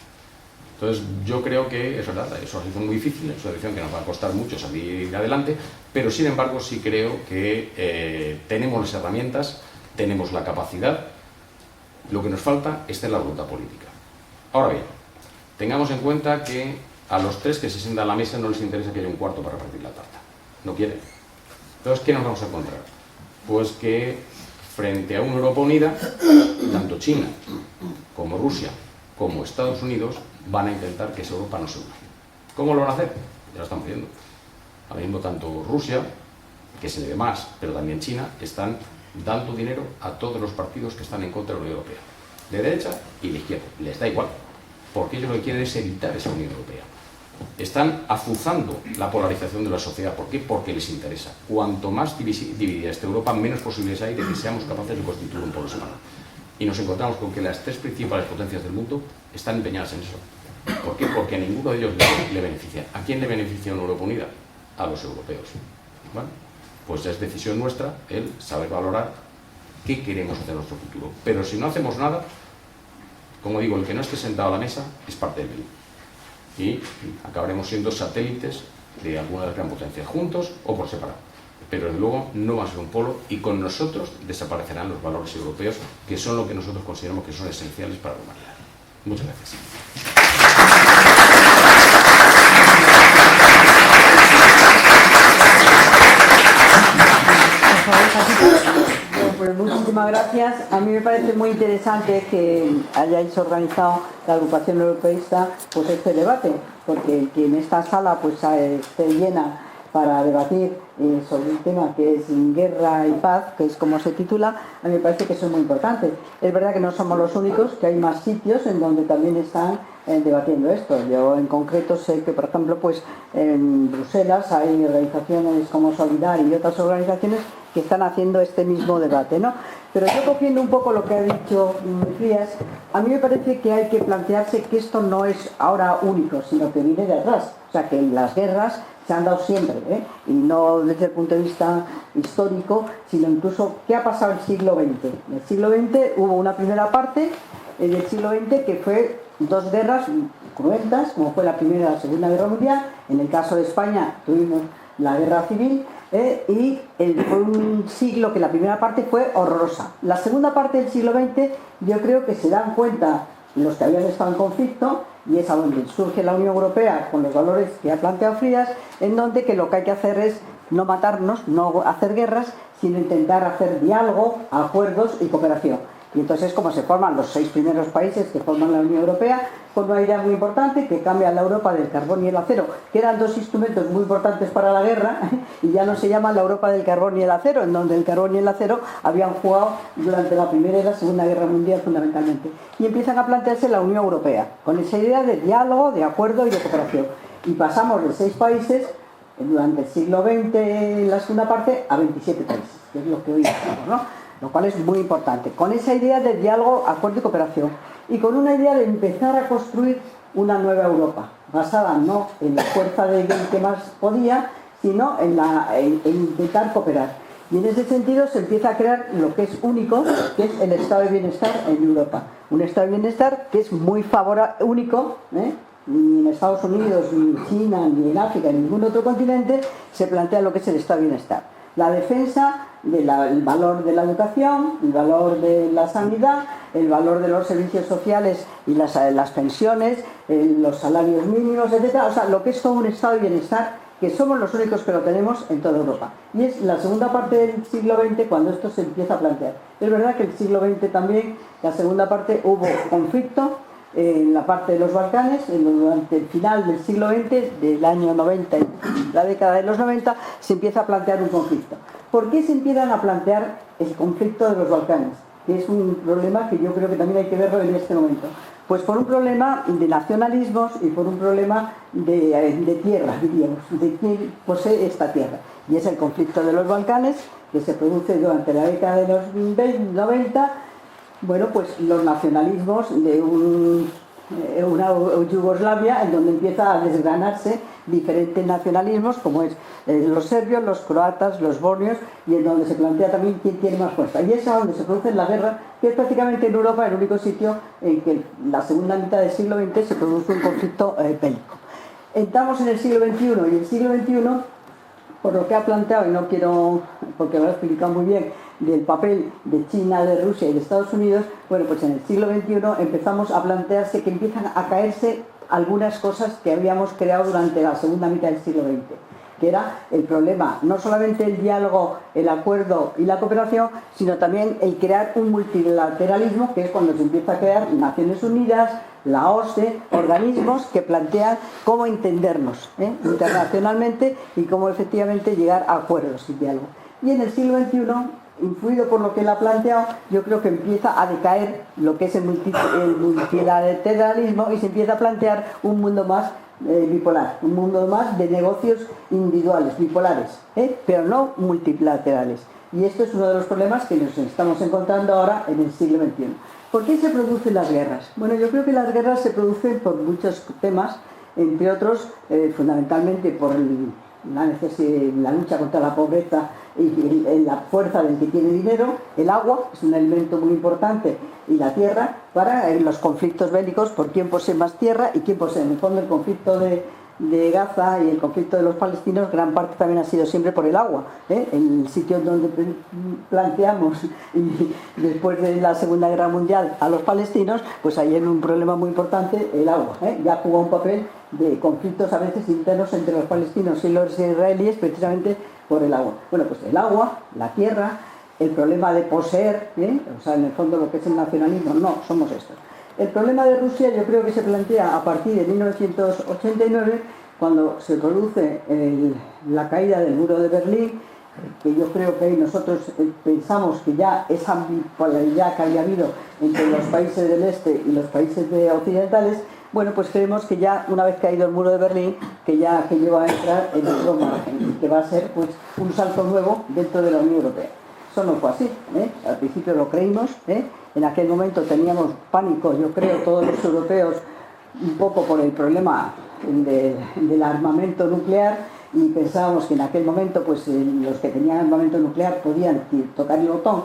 Speaker 3: Entonces, yo creo que es verdad, es una situación muy difícil, es una situación que nos va a costar mucho salir adelante, pero sin embargo sí creo que tenemos las herramientas, tenemos la capacidad. Lo que nos falta es la voluntad política. Ahora bien, tengamos en cuenta que a los tres que se sientan a la mesa no les interesa que haya un cuarto para repartir la tarta. No quieren. Entonces, ¿qué nos vamos a encontrar? Pues que frente a una Europa unida, tanto China como Rusia como Estados Unidos van a intentar que esa Europa no se una. ¿Cómo lo van a hacer? Ya lo están viendo. Ahora mismo tanto Rusia, que se le ve más, pero también China, están dando dinero a todos los partidos que están en contra de la Unión Europea, de derecha y de izquierda. Les da igual, porque ellos lo que quieren es evitar esa Unión Europea. Están azuzando la polarización de la sociedad. ¿Por qué? Porque les interesa. Cuanto más dividida esté Europa, menos posibilidades hay de que seamos capaces de constituir un polo separado. Y nos encontramos con que las tres principales potencias del mundo están empeñadas en eso. ¿Por qué? Porque a ninguno de ellos le beneficia. ¿A quién le beneficia una Europa unida? A los europeos. ¿Vale? Pues es decisión nuestra el saber valorar qué queremos hacer en nuestro futuro. Pero si no hacemos nada, como digo, el que no esté sentado a la mesa es parte del menú. Y acabaremos siendo satélites de alguna de las grandes potencias, juntos o por separado. Pero desde luego no va a ser un polo, y con nosotros desaparecerán los valores europeos, que son lo que nosotros consideramos que son esenciales para la humanidad. Muchas gracias.
Speaker 4: Pues muchísimas gracias. A mí me parece muy interesante que hayáis organizado la agrupación europeísta pues este debate, porque que en esta sala pues esté llena para debatir sobre un tema que es guerra y paz, que es como se titula, a mí me parece que eso es muy importante. Es verdad que no somos los únicos, que hay más sitios en donde también están debatiendo esto. Yo en concreto sé que, por ejemplo, pues en Bruselas hay organizaciones como Solidar y otras organizaciones que están haciendo este mismo debate, ¿no? Pero yo, cogiendo un poco lo que ha dicho Frías, a mí me parece que hay que plantearse que esto no es ahora único, sino que viene de atrás. O sea, que las guerras se han dado siempre, y no desde el punto de vista histórico, sino incluso qué ha pasado en el siglo XX. En el siglo XX hubo una primera parte del siglo XX que fue dos guerras cruentas, como fue la Primera y la Segunda Guerra Mundial. En el caso de España tuvimos la Guerra Civil, y fue un siglo que la primera parte fue horrorosa. La segunda parte del siglo XX yo creo que se dan cuenta los que habían estado en conflicto, y es a donde surge la Unión Europea con los valores que ha planteado Frías, en donde que lo que hay que hacer es no matarnos, no hacer guerras, sino intentar hacer diálogo, acuerdos y cooperación. Y entonces es como se forman los 6 primeros países que forman la Unión Europea, con una idea muy importante que cambia la Europa del carbón y el acero, que eran 2 instrumentos muy importantes para la guerra, y ya no se llama la Europa del carbón y el acero, en donde el carbón y el acero habían jugado durante la Primera y la Segunda Guerra Mundial fundamentalmente. Y empiezan a plantearse la Unión Europea, con esa idea de diálogo, de acuerdo y de cooperación. Y pasamos de 6 países durante el siglo XX, la segunda parte, a 27 países, que es lo que hoy estamos, ¿no? Lo cual es muy importante, con esa idea de diálogo, acuerdo y cooperación, y con una idea de empezar a construir una nueva Europa, basada no en la fuerza del que más podía, sino en intentar cooperar. Y en ese sentido se empieza a crear lo que es único, que es el estado de bienestar en Europa. Un estado de bienestar que es muy único, ni en Estados Unidos, ni en China, ni en África, ni en ningún otro continente se plantea lo que es el estado de bienestar. La defensa del valor de la educación, el valor de la sanidad, el valor de los servicios sociales y las pensiones, los salarios mínimos, etc. O sea, lo que es todo un estado de bienestar, que somos los únicos que lo tenemos en toda Europa. Y es la segunda parte del siglo XX cuando esto se empieza a plantear. Es verdad que el siglo XX también, la segunda parte, hubo conflicto en la parte de los Balcanes, durante el final del siglo XX, del año 90 y la década de los 90, se empieza a plantear un conflicto. ¿Por qué se empiezan a plantear el conflicto de los Balcanes? Que es un problema que yo creo que también hay que verlo en este momento. Pues por un problema de nacionalismos y por un problema de tierra, diríamos, de quién posee esta tierra. Y es el conflicto de los Balcanes, que se produce durante la década de los 90. Bueno, pues los nacionalismos de una Yugoslavia, en donde empieza a desgranarse diferentes nacionalismos, como es los serbios, los croatas, los bosnios, y en donde se plantea también quién tiene más fuerza. Y es a donde se produce la guerra, que es prácticamente en Europa el único sitio en que la segunda mitad del siglo XX se produce un conflicto bélico. Entramos en el siglo XXI, y el siglo XXI, por lo que ha planteado, y no quiero, porque lo ha explicado muy bien, del papel de China, de Rusia y de Estados Unidos, bueno, pues en el siglo XXI empezamos a plantearse que empiezan a caerse algunas cosas que habíamos creado durante la segunda mitad del siglo XX, que era el problema, no solamente el diálogo, el acuerdo y la cooperación, sino también el crear un multilateralismo, que es cuando se empieza a crear Naciones Unidas, la OSCE, organismos que plantean cómo entendernos internacionalmente y cómo efectivamente llegar a acuerdos y diálogo. Y en el siglo XXI, influido por lo que él ha planteado, yo creo que empieza a decaer lo que es el multilateralismo y se empieza a plantear un mundo más bipolar, un mundo más de negocios individuales, bipolares, pero no multilaterales. Y esto es uno de los problemas que nos estamos encontrando ahora en el siglo XXI. ¿Por qué se producen las guerras? Bueno, yo creo que las guerras se producen por muchos temas, entre otros, fundamentalmente por la lucha contra la pobreza y la fuerza del que tiene dinero, el agua es un elemento muy importante, y la tierra, para los conflictos bélicos, por quién posee más tierra y quién posee. En el fondo, el conflicto de Gaza y el conflicto de los palestinos, gran parte también ha sido siempre por el agua. En el sitio donde planteamos, y después de la Segunda Guerra Mundial, a los palestinos, pues ahí hay un problema muy importante, el agua. Ya jugó un papel de conflictos a veces internos entre los palestinos y los israelíes, precisamente por el agua. Bueno, pues el agua, la tierra, el problema de poseer, o sea, en el fondo lo que es el nacionalismo, no, somos estos. El problema de Rusia yo creo que se plantea a partir de 1989, cuando se produce la caída del muro de Berlín, que yo creo que ahí nosotros pensamos que ya esa bipolaridad que había habido entre los países del este y los países occidentales, bueno, pues creemos que ya una vez caído el muro de Berlín, que ya aquello va a entrar en otro margen y que va a ser pues un salto nuevo dentro de la Unión Europea. Eso no fue así, ¿eh? Al principio lo creímos, ¿eh? En aquel momento teníamos pánico, yo creo, todos los europeos, un poco por el problema del armamento nuclear, y pensábamos que en aquel momento pues los que tenían armamento nuclear podían tocar el botón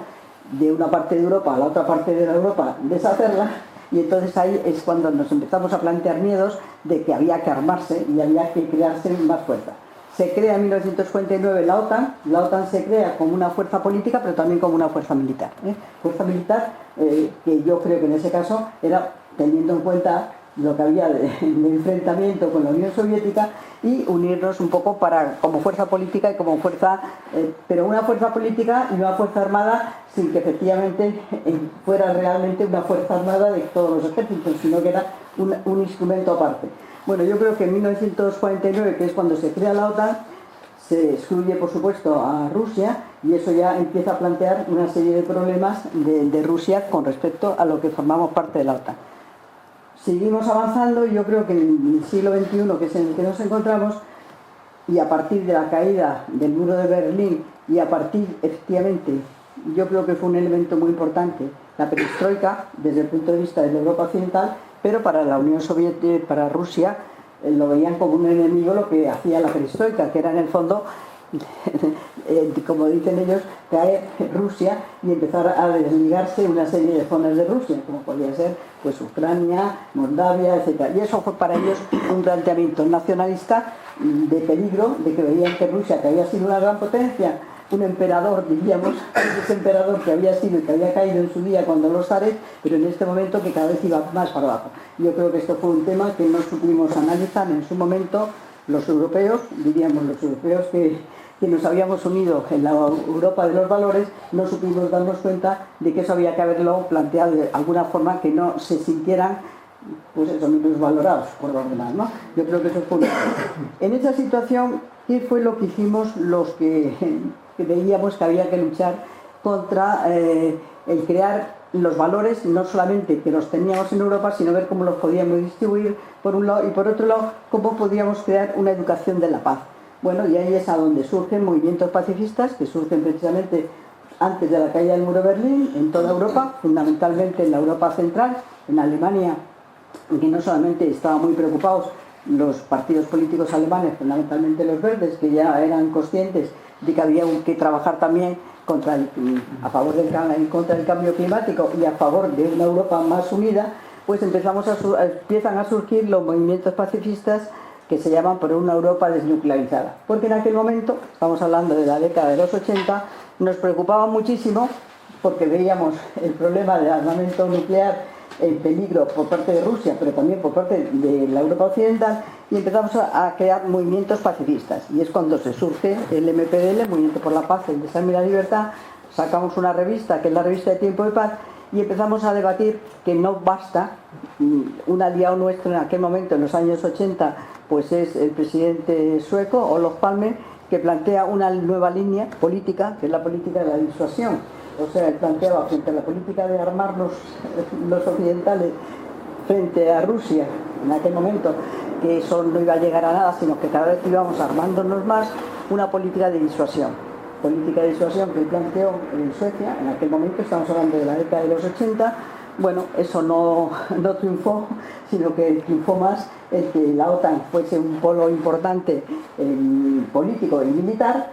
Speaker 4: de una parte de Europa a la otra parte de la Europa, deshacerla, y entonces ahí es cuando nos empezamos a plantear miedos de que había que armarse y había que crearse más fuerza. Se crea en 1949 la OTAN se crea como una fuerza política pero también como una fuerza militar. Fuerza militar que yo creo que en ese caso era teniendo en cuenta lo que había de enfrentamiento con la Unión Soviética y unirnos un poco como fuerza política y como fuerza, pero una fuerza política y una fuerza armada sin que efectivamente fuera realmente una fuerza armada de todos los ejércitos, sino que era un instrumento aparte. Bueno, yo creo que en 1949, que es cuando se crea la OTAN, se excluye por supuesto a Rusia y eso ya empieza a plantear una serie de problemas de Rusia con respecto a lo que formamos parte de la OTAN. Seguimos avanzando y yo creo que en el siglo XXI, que es en el que nos encontramos, y a partir de la caída del muro de Berlín y a partir, efectivamente, yo creo que fue un elemento muy importante, la perestroika, desde el punto de vista de la Europa occidental, pero para la Unión Soviética, para Rusia, lo veían como un enemigo lo que hacía la perestroika, que era en el fondo, como dicen ellos, caer Rusia y empezar a desligarse una serie de zonas de Rusia, como podía ser pues Ucrania, Moldavia, etc. Y eso fue para ellos un planteamiento nacionalista de peligro, de que veían que Rusia, que había sido una gran potencia, un emperador, diríamos, ese emperador que había sido y que había caído en su día cuando los zares, pero en este momento que cada vez iba más para abajo. Yo creo que esto fue un tema que no supimos analizar en su momento los europeos, diríamos los europeos que nos habíamos unido en la Europa de los valores, no supimos darnos cuenta de que eso había que haberlo planteado de alguna forma que no se sintieran pues eso, menos valorados por lo demás, ¿no? Yo creo que eso fue en esa situación, ¿qué fue lo que hicimos los que veíamos que había que luchar contra el crear los valores, no solamente que los teníamos en Europa, sino ver cómo los podíamos distribuir por un lado y por otro lado, cómo podíamos crear una educación de la paz? Bueno, y ahí es a donde surgen movimientos pacifistas que surgen precisamente antes de la caída del muro de Berlín en toda Europa, fundamentalmente en la Europa central, en Alemania, que no solamente estaban muy preocupados los partidos políticos alemanes, fundamentalmente los verdes, que ya eran conscientes de que había que trabajar también contra contra el cambio climático y a favor de una Europa más unida, pues empiezan a surgir los movimientos pacifistas que se llaman por una Europa desnuclearizada. Porque en aquel momento, estamos hablando de la década de los 80, nos preocupaba muchísimo porque veíamos el problema del armamento nuclear en peligro por parte de Rusia, pero también por parte de la Europa occidental, y empezamos a crear movimientos pacifistas. Y es cuando se surge el MPDL, Movimiento por la Paz, el Desarme y la Libertad. Sacamos una revista, que es la revista de Tiempo de Paz, y empezamos a debatir que no basta. Un aliado nuestro en aquel momento, en los años 80, pues es el presidente sueco, Olof Palme, que plantea una nueva línea política, que es la política de la disuasión. O sea, él planteaba frente a la política de armarnos los occidentales frente a Rusia, en aquel momento, que eso no iba a llegar a nada, sino que cada vez íbamos armándonos más, una política de disuasión. Política de disuasión que él planteó en Suecia, en aquel momento, estamos hablando de la década de los 80, bueno, eso no triunfó, sino que triunfó más el que la OTAN fuese un polo importante político y militar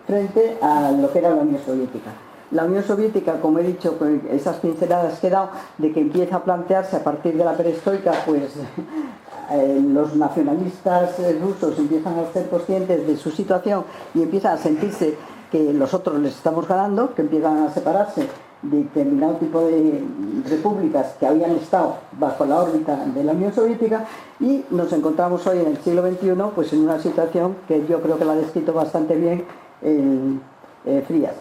Speaker 4: frente a lo que era la Unión Soviética. La Unión Soviética, como he dicho, con esas pinceladas que he dado, de que empieza a plantearse a partir de la perestroika, pues los nacionalistas rusos empiezan a ser conscientes de su situación y empiezan a sentirse que los otros les estamos ganando, que empiezan a separarse de determinado tipo de repúblicas que habían estado bajo la órbita de la Unión Soviética, y nos encontramos hoy en el siglo XXI pues en una situación que yo creo que la ha descrito bastante bien Frías.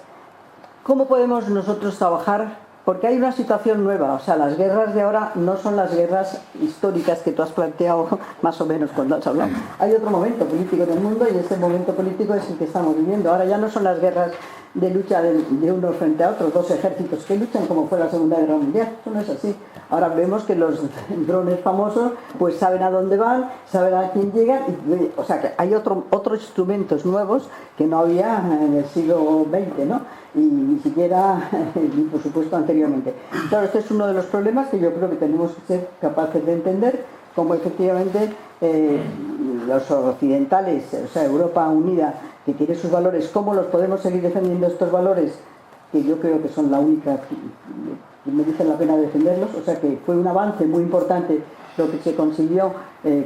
Speaker 4: ¿Cómo podemos nosotros trabajar Porque hay una situación nueva, o sea, las guerras de ahora no son las guerras históricas que tú has planteado más o menos cuando has hablado. Hay otro momento político en el mundo y ese momento político es el que estamos viviendo. Ahora ya no son las guerras de lucha de unos frente a otros, dos ejércitos que luchan como fue la Segunda Guerra Mundial. Eso no es así. Ahora vemos que los drones famosos pues saben a dónde van, saben a quién llegan, o sea que hay otros instrumentos nuevos que no había en el siglo XX, ¿no? Y ni siquiera, ni por supuesto, anteriormente. Claro, este es uno de los problemas que yo creo que tenemos que ser capaces de entender, como efectivamente los occidentales, o sea, Europa unida, que tiene sus valores, cómo los podemos seguir defendiendo estos valores, que yo creo que son la única que merecen la pena defenderlos, o sea que fue un avance muy importante lo que se consiguió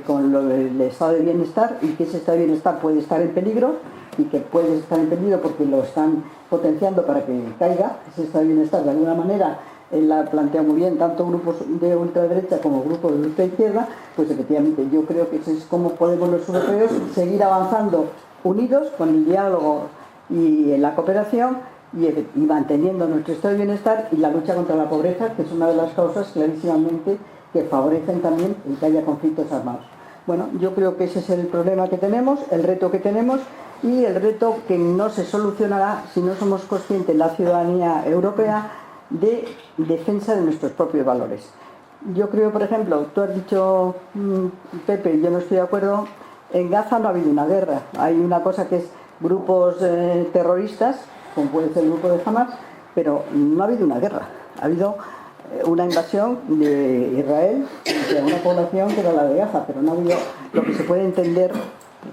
Speaker 4: con el estado de bienestar, y que ese estado de bienestar puede estar en peligro, y que puede estar en peligro porque lo están potenciando para que caiga ese estado de bienestar de alguna manera. Él la plantea muy bien, tanto grupos de ultraderecha como grupos de ultraizquierda, pues efectivamente yo creo que eso es como podemos los europeos seguir avanzando unidos con el diálogo y en la cooperación y manteniendo nuestro estado de bienestar y la lucha contra la pobreza, que es una de las causas clarísimamente que favorecen también el que haya conflictos armados. Bueno, yo creo que ese es el problema que tenemos, el reto que tenemos, y el reto que no se solucionará si no somos conscientes, la ciudadanía europea, de defensa de nuestros propios valores. Yo creo, por ejemplo, tú has dicho, Pepe, yo no estoy de acuerdo, en Gaza no ha habido una guerra, hay una cosa que es grupos terroristas, como puede ser el grupo de Hamas, pero no ha habido una guerra, ha habido una invasión de Israel de una población que era la de Gaza, pero no ha habido lo que se puede entender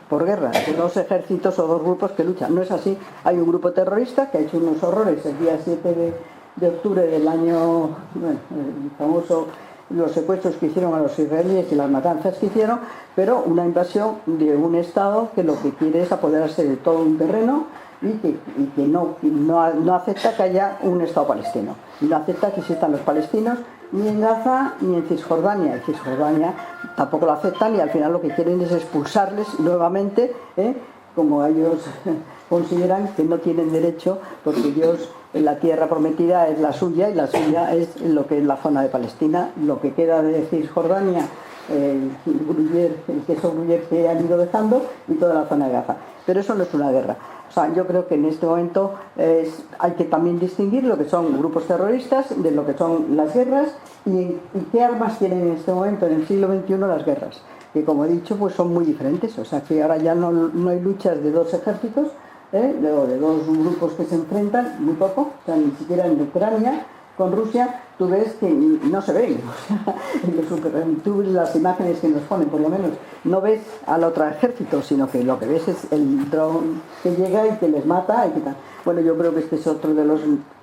Speaker 4: por guerra, de dos ejércitos o dos grupos que luchan. No es así. Hay un grupo terrorista que ha hecho unos horrores el día 7 de octubre del año, bueno, el famoso, los secuestros que hicieron a los israelíes y las matanzas que hicieron, pero una invasión de un Estado que lo que quiere es apoderarse de todo un terreno y que no acepta que haya un Estado palestino. Y no acepta que existan los palestinos ni en Gaza ni en Cisjordania. En Cisjordania tampoco lo aceptan y al final lo que quieren es expulsarles nuevamente, como ellos consideran que no tienen derecho, porque Dios, la tierra prometida es la suya y la suya es lo que es la zona de Palestina. Lo que queda de Cisjordania, el queso gruyere que han ido dejando, y toda la zona de Gaza. Pero eso no es una guerra. O sea, yo creo que en este momento hay que también distinguir lo que son grupos terroristas de lo que son las guerras y qué armas tienen en este momento, en el siglo XXI, las guerras, que como he dicho pues son muy diferentes. O sea que ahora ya no hay luchas de dos ejércitos, de dos grupos que se enfrentan, muy poco, o sea, ni siquiera en Ucrania con Rusia tú ves que no se ven, o sea, tú ves las imágenes que nos ponen, por lo menos no ves al otro ejército, sino que lo que ves es el dron que llega y que les mata y que tal. Bueno, yo creo que este es otro de las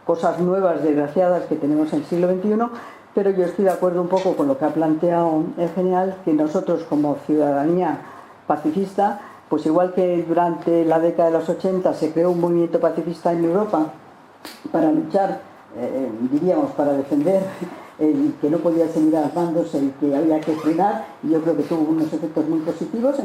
Speaker 4: cosas nuevas, desgraciadas, que tenemos en el siglo XXI, pero yo estoy de acuerdo un poco con lo que ha planteado el general, que nosotros como ciudadanía pacifista, pues igual que durante la década de los 80 se creó un movimiento pacifista en Europa para luchar, diríamos, para defender que no podía seguir armándose y que había que frenar, y yo creo que tuvo unos efectos muy positivos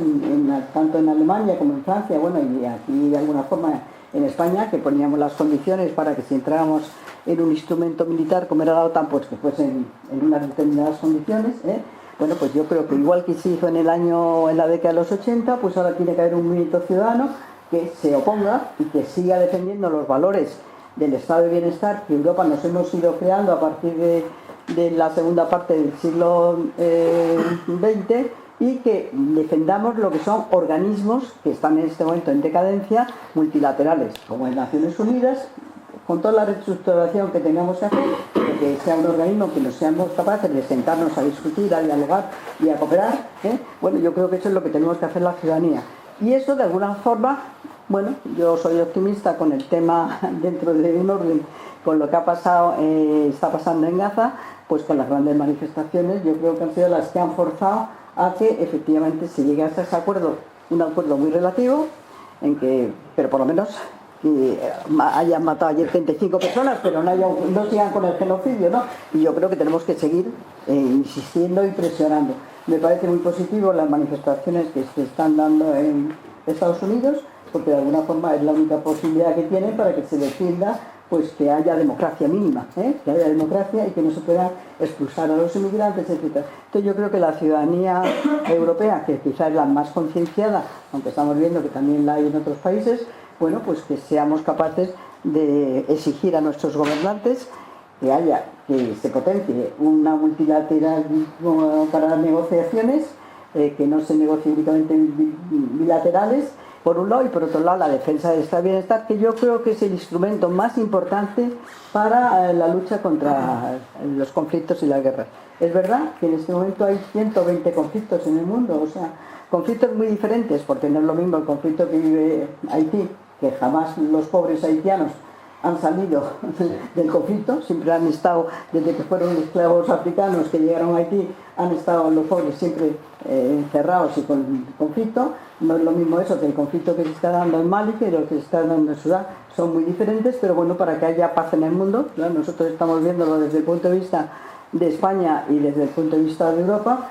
Speaker 4: tanto en Alemania como en Francia, bueno, y aquí de alguna forma en España, que poníamos las condiciones para que si entráramos en un instrumento militar como era la OTAN, pues que fuesen en unas determinadas condiciones. Bueno, pues yo creo que igual que se hizo en la década de los 80, pues ahora tiene que haber un movimiento ciudadano que se oponga y que siga defendiendo los valores del estado de bienestar que Europa nos hemos ido creando a partir de la segunda parte del siglo XX, y que defendamos lo que son organismos que están en este momento en decadencia, multilaterales, como en Naciones Unidas, con toda la reestructuración que tengamos que hacer, que sea un organismo que nos seamos capaces de sentarnos a discutir, a dialogar y a cooperar. Bueno, yo creo que eso es lo que tenemos que hacer la ciudadanía. Y eso, de alguna forma, bueno, yo soy optimista con el tema dentro de un orden, con lo que ha pasado, está pasando en Gaza, pues con las grandes manifestaciones, yo creo que han sido las que han forzado a que efectivamente se llegue a ese acuerdo, un acuerdo muy relativo, pero por lo menos que hayan matado ayer 35 personas, pero no sigan con el genocidio, ¿no? Y yo creo que tenemos que seguir insistiendo y presionando. Me parece muy positivo las manifestaciones que se están dando en Estados Unidos, porque de alguna forma es la única posibilidad que tienen para que se defienda pues que haya democracia mínima, que haya democracia y que no se pueda expulsar a los inmigrantes, etc. Entonces yo creo que la ciudadanía europea, que quizás es la más concienciada, aunque estamos viendo que también la hay en otros países, bueno, pues que seamos capaces de exigir a nuestros gobernantes que se potencie una multilateralismo para las negociaciones, que no se negocie únicamente bilaterales, por un lado, y por otro lado la defensa del estado de bienestar, que yo creo que es el instrumento más importante para la lucha contra los conflictos y las guerras. Es verdad que en este momento hay 120 conflictos en el mundo, o sea, conflictos muy diferentes, porque no es lo mismo el conflicto que vive Haití, que jamás los pobres haitianos han salido del conflicto, siempre han estado, desde que fueron esclavos africanos que llegaron a Haití, han estado los pobres siempre encerrados y con conflicto. No es lo mismo eso que el conflicto que se está dando en Mali, que lo que se está dando en Sudán. Son muy diferentes, pero bueno, para que haya paz en el mundo, claro, nosotros estamos viéndolo desde el punto de vista de España y desde el punto de vista de Europa.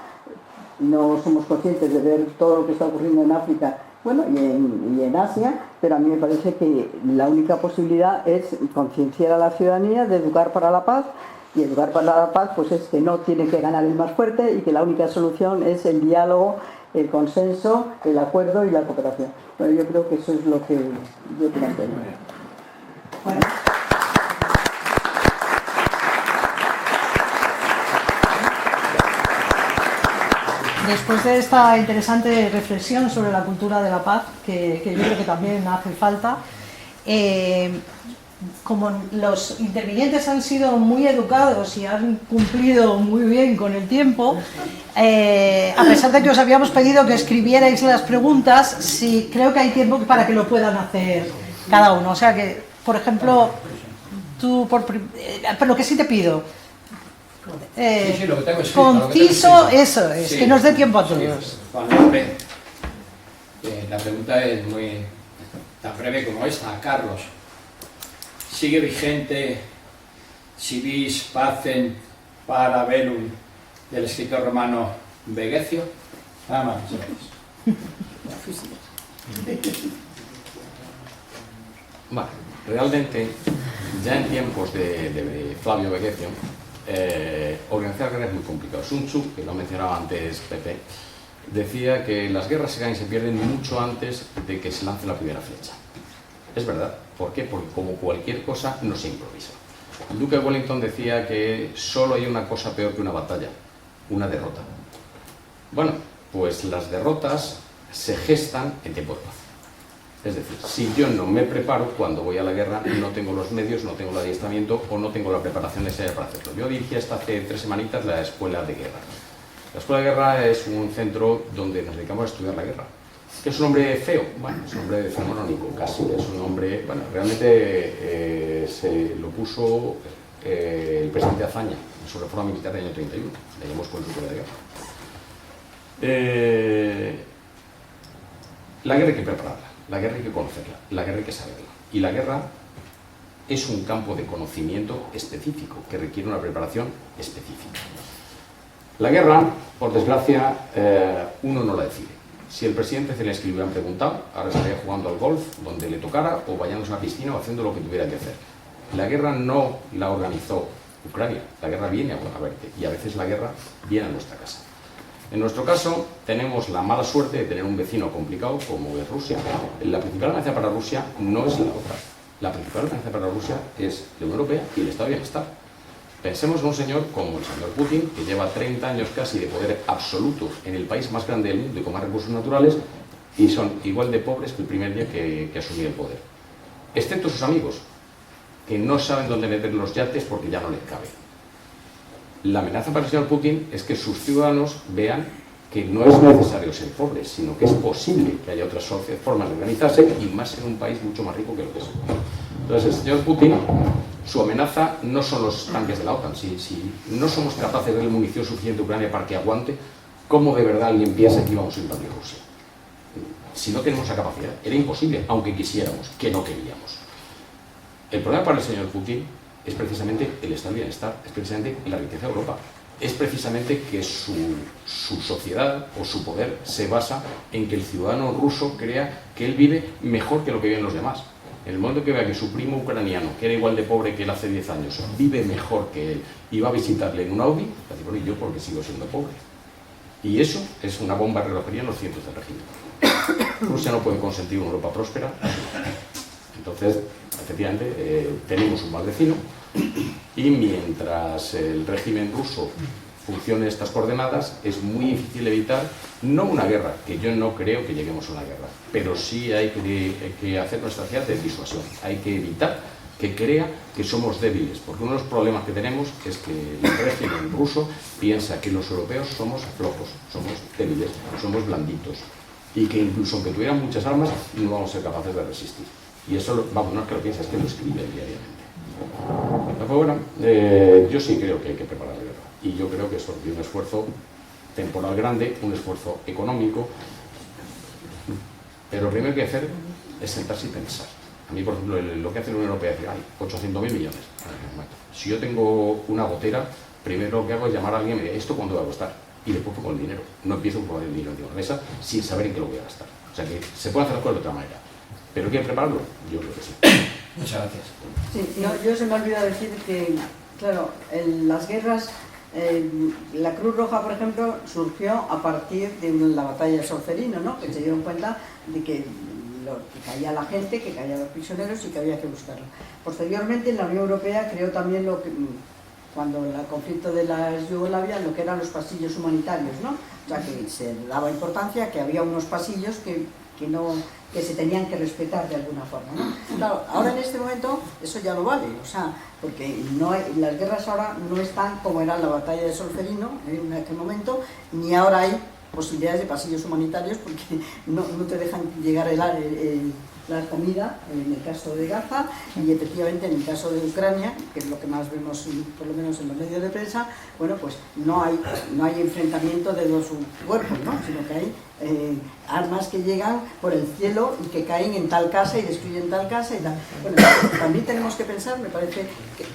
Speaker 4: No somos conscientes de ver todo lo que está ocurriendo en África, bueno, y en Asia, pero a mí me parece que la única posibilidad es concienciar a la ciudadanía de educar para la paz, y educar para la paz pues es que no tiene que ganar el más fuerte y que la única solución es el diálogo, el consenso, el acuerdo y la cooperación. Bueno, yo creo que eso es lo que yo planteo. Bueno.
Speaker 1: Después de esta interesante reflexión sobre la cultura de la paz, que yo creo que también hace falta, como los intervinientes han sido muy educados y han cumplido muy bien con el tiempo, a pesar de que os habíamos pedido que escribierais las preguntas, sí creo que hay tiempo para que lo puedan hacer cada uno. O sea que, por ejemplo, tú, pero lo que sí te pido,
Speaker 5: sí, lo que tengo escrito,
Speaker 1: conciso, eso es, sí, que nos dé tiempo a todos.
Speaker 5: La pregunta es muy tan breve como esta. Carlos, ¿sigue vigente Si vis pacem para bellum del escritor romano Vegecio? Nada más.
Speaker 3: Bueno, realmente, ya en tiempos de Flavio Vegecio, organizar guerras es muy complicado. Sun Tzu, que lo mencionaba antes Pepe, decía que las guerras se ganan y se pierden mucho antes de que se lance la primera flecha. Es verdad. ¿Por qué? Porque como cualquier cosa no se improvisa. El duque de Wellington decía que solo hay una cosa peor que una batalla: una derrota. Bueno, pues las derrotas se gestan en tiempo de paz. Es decir, si yo no me preparo, cuando voy a la guerra no tengo los medios, no tengo el adiestramiento o no tengo la preparación necesaria para hacerlo. Yo dirigí hasta hace 3 semanitas la Escuela de Guerra. La Escuela de Guerra es un centro donde nos dedicamos a estudiar la guerra. ¿Qué es un hombre feo? Bueno, es un hombre decimonónico casi, es un hombre, bueno, realmente se lo puso el presidente Azaña en su reforma militar del año 31, le llamamos con su Escuela de Guerra. La guerra hay que prepararla, la guerra hay que conocerla, la guerra hay que saberla. Y la guerra es un campo de conocimiento específico que requiere una preparación específica. La guerra, por desgracia, uno no la decide. Si el presidente Zelensky le hubieran preguntado, ahora estaría jugando al golf donde le tocara o bañándose en una piscina o haciendo lo que tuviera que hacer. La guerra no la organizó Ucrania, la guerra viene a verte y a veces la guerra viene a nuestra casa. En nuestro caso tenemos la mala suerte de tener un vecino complicado como es Rusia. La principal amenaza para Rusia no es la OTAN, la principal amenaza para Rusia es la Unión Europea y el estado de bienestar. Pensemos en un señor como el señor Putin, que lleva 30 años casi de poder absoluto en el país más grande del mundo y con más recursos naturales, y son igual de pobres que el primer día que asumió el poder. Excepto sus amigos, que no saben dónde meter los yates porque ya no les cabe. La amenaza para el señor Putin es que sus ciudadanos vean que no es necesario ser pobres, sino que es posible que haya otras formas de organizarse, y más en un país mucho más rico que lo que es. Entonces, el señor Putin, su amenaza no son los tanques de la OTAN. Si no somos capaces de darle munición suficiente a Ucrania para que aguante, ¿cómo de verdad alguien piensa que íbamos a invadir Rusia? Si no tenemos esa capacidad, era imposible, aunque quisiéramos, que no queríamos. El problema para el señor Putin es precisamente el estado de bienestar, es precisamente la riqueza de Europa, es precisamente que su sociedad o su poder se basa en que el ciudadano ruso crea que él vive mejor que lo que viven los demás. En el momento que vea que su primo ucraniano, que era igual de pobre que él hace 10 años, vive mejor que él y va a visitarle en un Audi, va a decir, bueno, ¿y yo por qué sigo siendo pobre? Y eso es una bomba de relojería en los cimientos del régimen. Rusia no puede consentir una Europa próspera. Entonces, efectivamente, tenemos un mal vecino y mientras el régimen ruso funcione estas coordenadas, es muy difícil evitar, no una guerra, que yo no creo que lleguemos a una guerra, pero sí hay que hacer una estrategia de disuasión. Hay que evitar que crea que somos débiles, porque uno de los problemas que tenemos es que el régimen ruso piensa que los europeos somos flojos, somos débiles, somos blanditos, y que incluso aunque tuvieran muchas armas, no vamos a ser capaces de resistir. Y eso, vamos, no es que lo piensa, es que lo escribe diariamente. Pues bueno, yo sí creo que hay que preparar la guerra. Y yo creo que eso requiere un esfuerzo temporal grande, un esfuerzo económico. Pero lo primero que hay que hacer es sentarse y pensar. A mí, por ejemplo, lo que hace la Unión Europea es decir, hay 800.000 millones. Si yo tengo una gotera, primero lo que hago es llamar a alguien y me diga, ¿esto cuándo va a costar? Y después con el dinero. No empiezo con el dinero encima de la mesa sin saber en qué lo voy a gastar. O sea que se puede hacer las cosas de otra manera. ¿Pero hay que prepararlo? Yo creo que sí.
Speaker 5: Muchas gracias.
Speaker 4: Sí, no, yo se me olvidó decir que, claro, en las guerras, la Cruz Roja, por ejemplo, surgió a partir de la batalla de Solferino, ¿no? Que se dieron cuenta de que caía la gente, que caían los prisioneros y que había que buscarlo. Posteriormente, en la Unión Europea creó también cuando el conflicto de la Yugoslavia, lo que eran los pasillos humanitarios, ¿no? O sea, que se daba importancia que había unos pasillos que se tenían que respetar de alguna forma, ¿no? Claro, ahora en este momento eso ya no vale, o sea, porque las guerras ahora no están como era la batalla de Solferino en aquel momento, ni ahora hay posibilidades de pasillos humanitarios porque no te dejan llegar la comida en el caso de Gaza y efectivamente en el caso de Ucrania, que es lo que más vemos por lo menos en los medios de prensa, bueno, pues no hay enfrentamiento de dos cuerpos, ¿no? Sino que hay armas que llegan por el cielo y que caen en tal casa y destruyen tal casa y tal. Bueno, también tenemos que pensar, me parece,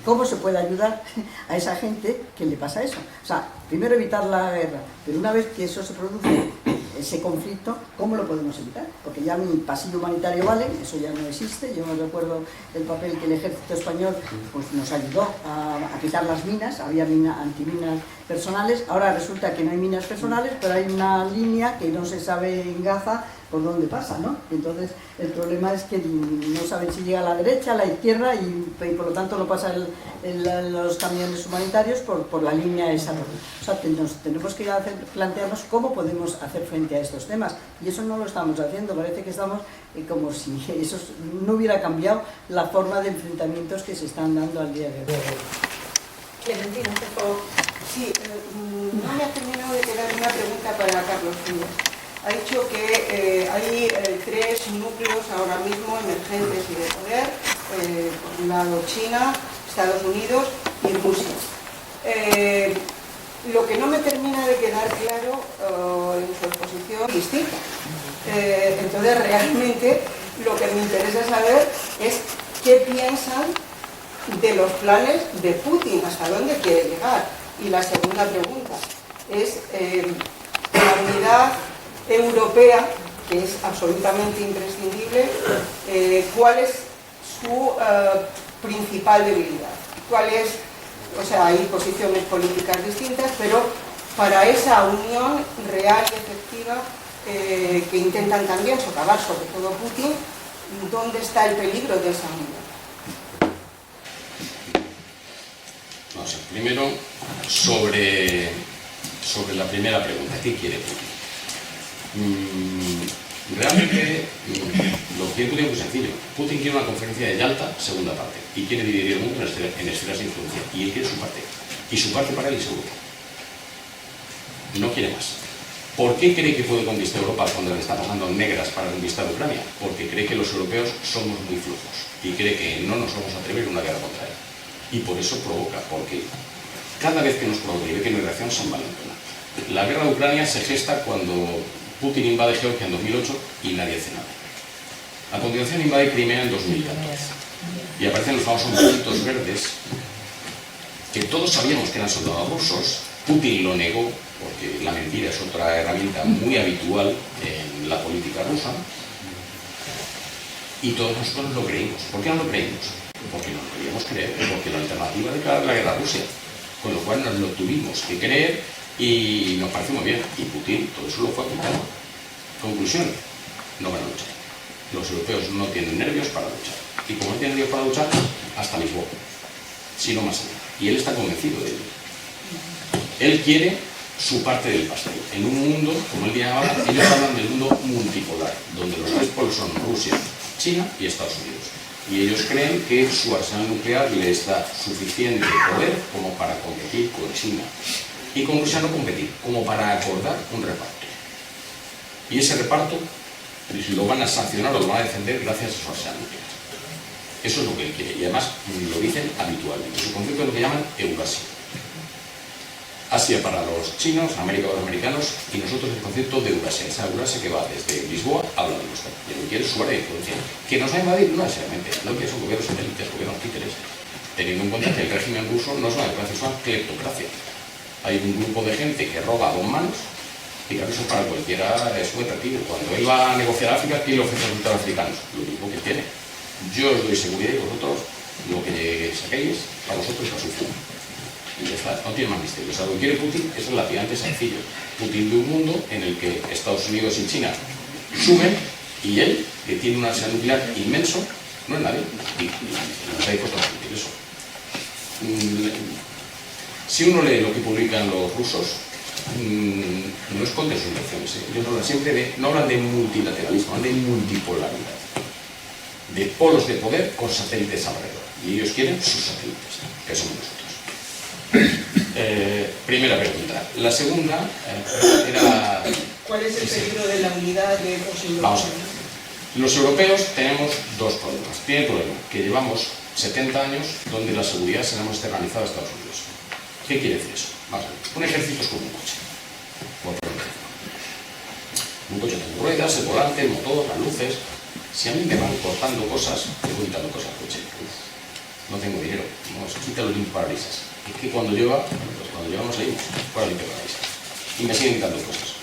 Speaker 4: cómo se puede ayudar a esa gente que le pasa eso. O sea, primero evitar la guerra, pero una vez que eso se produce, ese conflicto, ¿cómo lo podemos evitar? Porque ya mi pasillo humanitario vale, eso ya no existe. Yo me recuerdo el papel que el ejército español pues, nos ayudó a quitar las minas, había antiminas personales, ahora resulta que no hay minas personales, pero hay una línea que no se sabe en Gaza por dónde pasa, ¿no? Entonces el problema es que no saben si llega a la derecha, a la izquierda y por lo tanto lo pasan los camiones humanitarios por la línea esa. O sea, tenemos que plantearnos cómo podemos hacer frente a estos temas y eso no lo estamos haciendo, parece que estamos como si eso no hubiera cambiado la forma de enfrentamientos que se están dando al día de hoy.
Speaker 6: Clementina, por favor. Sí, no me ha terminado de quedar una pregunta para Carlos Frías. Ha dicho que hay tres núcleos ahora mismo emergentes y de poder, por un lado China, Estados Unidos y Rusia. Lo que no me termina de quedar claro en su exposición es distinta. Entonces realmente lo que me interesa saber es qué piensan de los planes de Putin, hasta dónde quiere llegar. Y la segunda pregunta es la unidad europea, que es absolutamente imprescindible, ¿cuál es su principal debilidad? O sea, hay posiciones políticas distintas, pero para esa unión real y efectiva que intentan también socavar sobre todo Putin, ¿dónde está el peligro de esa unión?
Speaker 3: Vamos a ver, primero, sobre la primera pregunta, ¿qué quiere Putin? Realmente lo que quiere Putin es muy sencillo. Putin quiere una conferencia de Yalta, segunda parte, y quiere dividir el mundo en esferas de influencia, y él quiere su parte. Y su parte para él es Europa. No quiere más. ¿Por qué cree que puede conquistar Europa cuando le está pasando negras para conquistar Ucrania? Porque cree que los europeos somos muy flojos y cree que no nos vamos a atrever a una guerra contra él. Y por eso provoca, porque cada vez que nos provoca y ve que no hay reacción, se envalentona. La guerra de Ucrania se gesta cuando Putin invade Georgia en 2008 y nadie hace nada. A continuación invade Crimea en 2014 y aparecen los famosos monolitos verdes que todos sabíamos que eran soldados rusos. Putin lo negó porque la mentira es otra herramienta muy habitual en la política rusa. Y todos nosotros lo creímos. ¿Por qué no lo creímos? Porque no lo queríamos creer, porque la alternativa era declarar la guerra a Rusia. Con lo cual nos lo tuvimos que creer y nos pareció muy bien. Y Putin todo eso lo fue aplicando. Conclusión, no van a luchar. Los europeos no tienen nervios para luchar. Y como no tienen nervios para luchar, hasta Lisboa. Si no más allá. Y él está convencido de ello. Él quiere su parte del pastel. En un mundo, como él llama ahora, ellos hablan del mundo multipolar, donde los tres polos son Rusia, China y Estados Unidos. Y ellos creen que su arsenal nuclear les da suficiente poder como para competir con China. Y con Rusia no competir, como para acordar un reparto. Y ese reparto lo van a sancionar o lo van a defender gracias a su arsenal nuclear. Eso es lo que él quiere. Y además lo dicen habitualmente. Su concepto es lo que llaman Eurasia. Asia para los chinos, América para los americanos, y nosotros el concepto de Eurasia. Esa Eurasia que va desde Lisboa a Vladivostok. Y lo quiere su área de influencia. Que nos va a invadir, no necesariamente. Lo que son gobiernos satélites, gobiernos títeres. Teniendo en cuenta que el régimen ruso no es una democracia, es una cleptocracia. Hay un grupo de gente que roba a dos manos y que eso para cualquiera es muy atractivo. Cuando él va a negociar África, ¿quién le ofrece a los africanos? Lo mismo que tiene. Yo os doy seguridad y vosotros lo que saquéis para vosotros es suyo. Y ya está, no tiene más misterio. O sea, lo que quiere Putin es relativamente sencillo. Putin de un mundo en el que Estados Unidos y China suben y él, que tiene un arsenal nuclear inmenso, no es nadie. Y no está dispuesto a permitir eso. Si uno lee lo que publican los rusos, no esconden sus intenciones. Ellos siempre no hablan de multilateralismo, hablan de multipolaridad. De polos de poder con satélites alrededor. Y ellos quieren sus satélites, que somos nosotros. Primera pregunta. La segunda era...
Speaker 6: ¿Cuál es el peligro de la unidad de los europeos?
Speaker 3: Vamos a ver. Los europeos tenemos dos problemas. Primer problema, que llevamos 70 años donde la seguridad se la hemos externalizado a Estados Unidos. ¿Qué quiere decir eso? Vamos a ver. Un ejército es como un coche. Por ejemplo, un coche con ruedas, el volante, el motor, las luces. Si a mí me van cortando cosas, me voy quitando cosas al coche. No tengo dinero, no, se quita los limpiaparabrisas. Es que cuando llueva, pues cuando llueva nos salimos fuera el limpiaparabrisas. Y me siguen quitando cosas.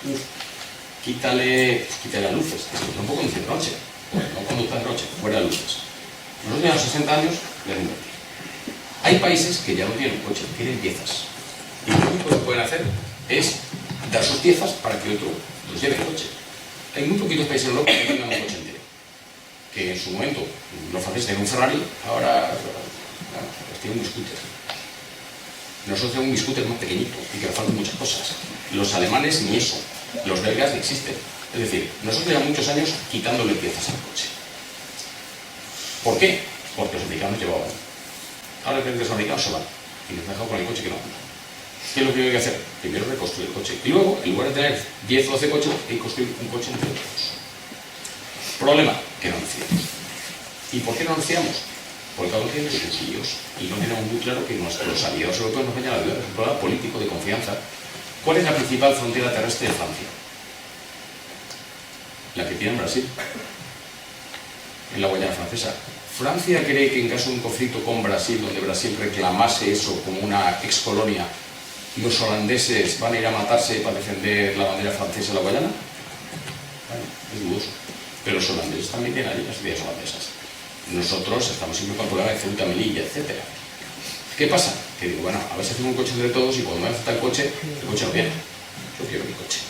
Speaker 3: Quítale las luces, es que tampoco conduce de noche. No conduzca de noche, fuera de luces. Nosotros llevamos 60 años de invertir. Hay países que ya no tienen coche, tienen piezas. Y lo único que pueden hacer es dar sus piezas para que otro los lleve el coche. Hay muy poquitos países en Europa que tengan un coche entero. Que en su momento los franceses tenían un Ferrari, ahora tienen un scooter. Nosotros tenemos un scooter más pequeñito y que le faltan muchas cosas. Los alemanes ni eso, los belgas ni existen. Es decir, nosotros llevamos muchos años quitándole piezas al coche. ¿Por qué? Porque los americanos llevaban. Ahora que los americanos se van y nos dejan con el coche que no anda. ¿Qué es lo que hay que hacer? Primero reconstruir el coche. Y luego, en lugar de tener 10 o 12 coches, hay que construir un coche entre todos. Problema, que no nos fiamos. ¿Y por qué no nos fiamos? Porque cada uno tiene sus líos y no tenemos muy claro que nuestros aliados europeos nos vayan a ayudar. Es un problema político de confianza. ¿Cuál es la principal frontera terrestre de Francia? La que tiene en Brasil, en la Guayana Francesa. Francia cree que en caso de un conflicto con Brasil, donde Brasil reclamase eso como una excolonia, los holandeses van a ir a matarse para defender la bandera francesa en la Guayana. Bueno, es dudoso. Pero los holandeses también tienen allí las ideas holandesas. Nosotros estamos siempre con el problema de Ceuta, Melilla, etc. ¿Qué pasa? Que digo, bueno, a ver si hacemos un coche entre todos y cuando me hace el coche no viene. Yo quiero mi coche.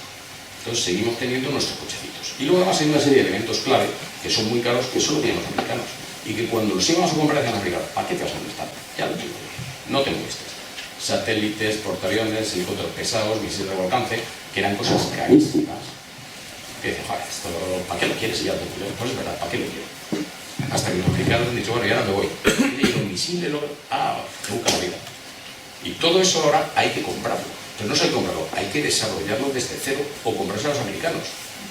Speaker 3: Entonces seguimos teniendo nuestros cochecitos. Y luego además hay una serie de elementos clave que son muy caros, que solo tienen los americanos. Y que cuando los íbamos a comprar decían los americanos, ¿para qué te vas a molestar? Ya lo tengo. No te molestes. Satélites, portaaviones, helicópteros pesados, misiles de largo alcance, que eran cosas carísimas. Que dice, joder, esto, ¿para qué lo quieres? Y ya lo tengo. Pues es verdad, ¿para qué lo quiero? Hasta que los americanos han dicho, bueno, ya no me voy. Y los misiles, nunca la vida. Y todo eso ahora hay que comprarlo. Entonces no hay que comprarlo, hay que desarrollarlo desde cero o comprarse a los americanos.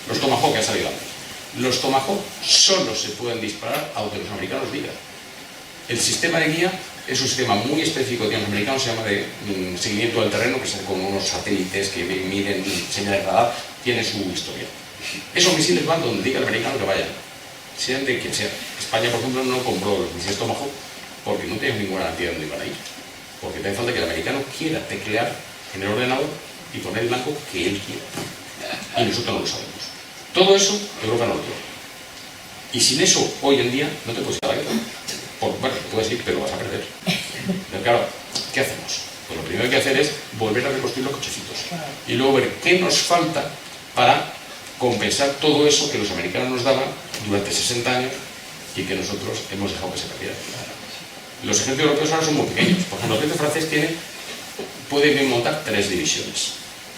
Speaker 3: Los Tomahawk que han salido antes. Los Tomahawk solo se pueden disparar a donde los americanos digan. El sistema de guía es un sistema muy específico que los americanos se llama de seguimiento del terreno, que es con unos satélites que miden señales de radar, tiene su historia. Esos misiles van donde diga el americano que vayan, sean de quien sea. España, por ejemplo, no compró los misiles Tomahawk porque no tenía ninguna garantía de dónde iban a ir. Porque te hace falta que el americano quiera teclear en el ordenador y poner el blanco que él quiera. Y nosotros no lo sabemos. Todo eso Europa no lo tiene. Y sin eso, hoy en día, no te puedes ir a la guerra. Bueno, te puedes ir, pero vas a perder. Pero claro, ¿qué hacemos? Pues lo primero que hay que hacer es volver a reconstruir los cochecitos. Y luego ver qué nos falta para compensar todo eso que los americanos nos daban durante 60 años y que nosotros hemos dejado que se perdiera. Los ejércitos europeos ahora son muy pequeños. Por ejemplo, el ejército francés puede montar 3 divisiones,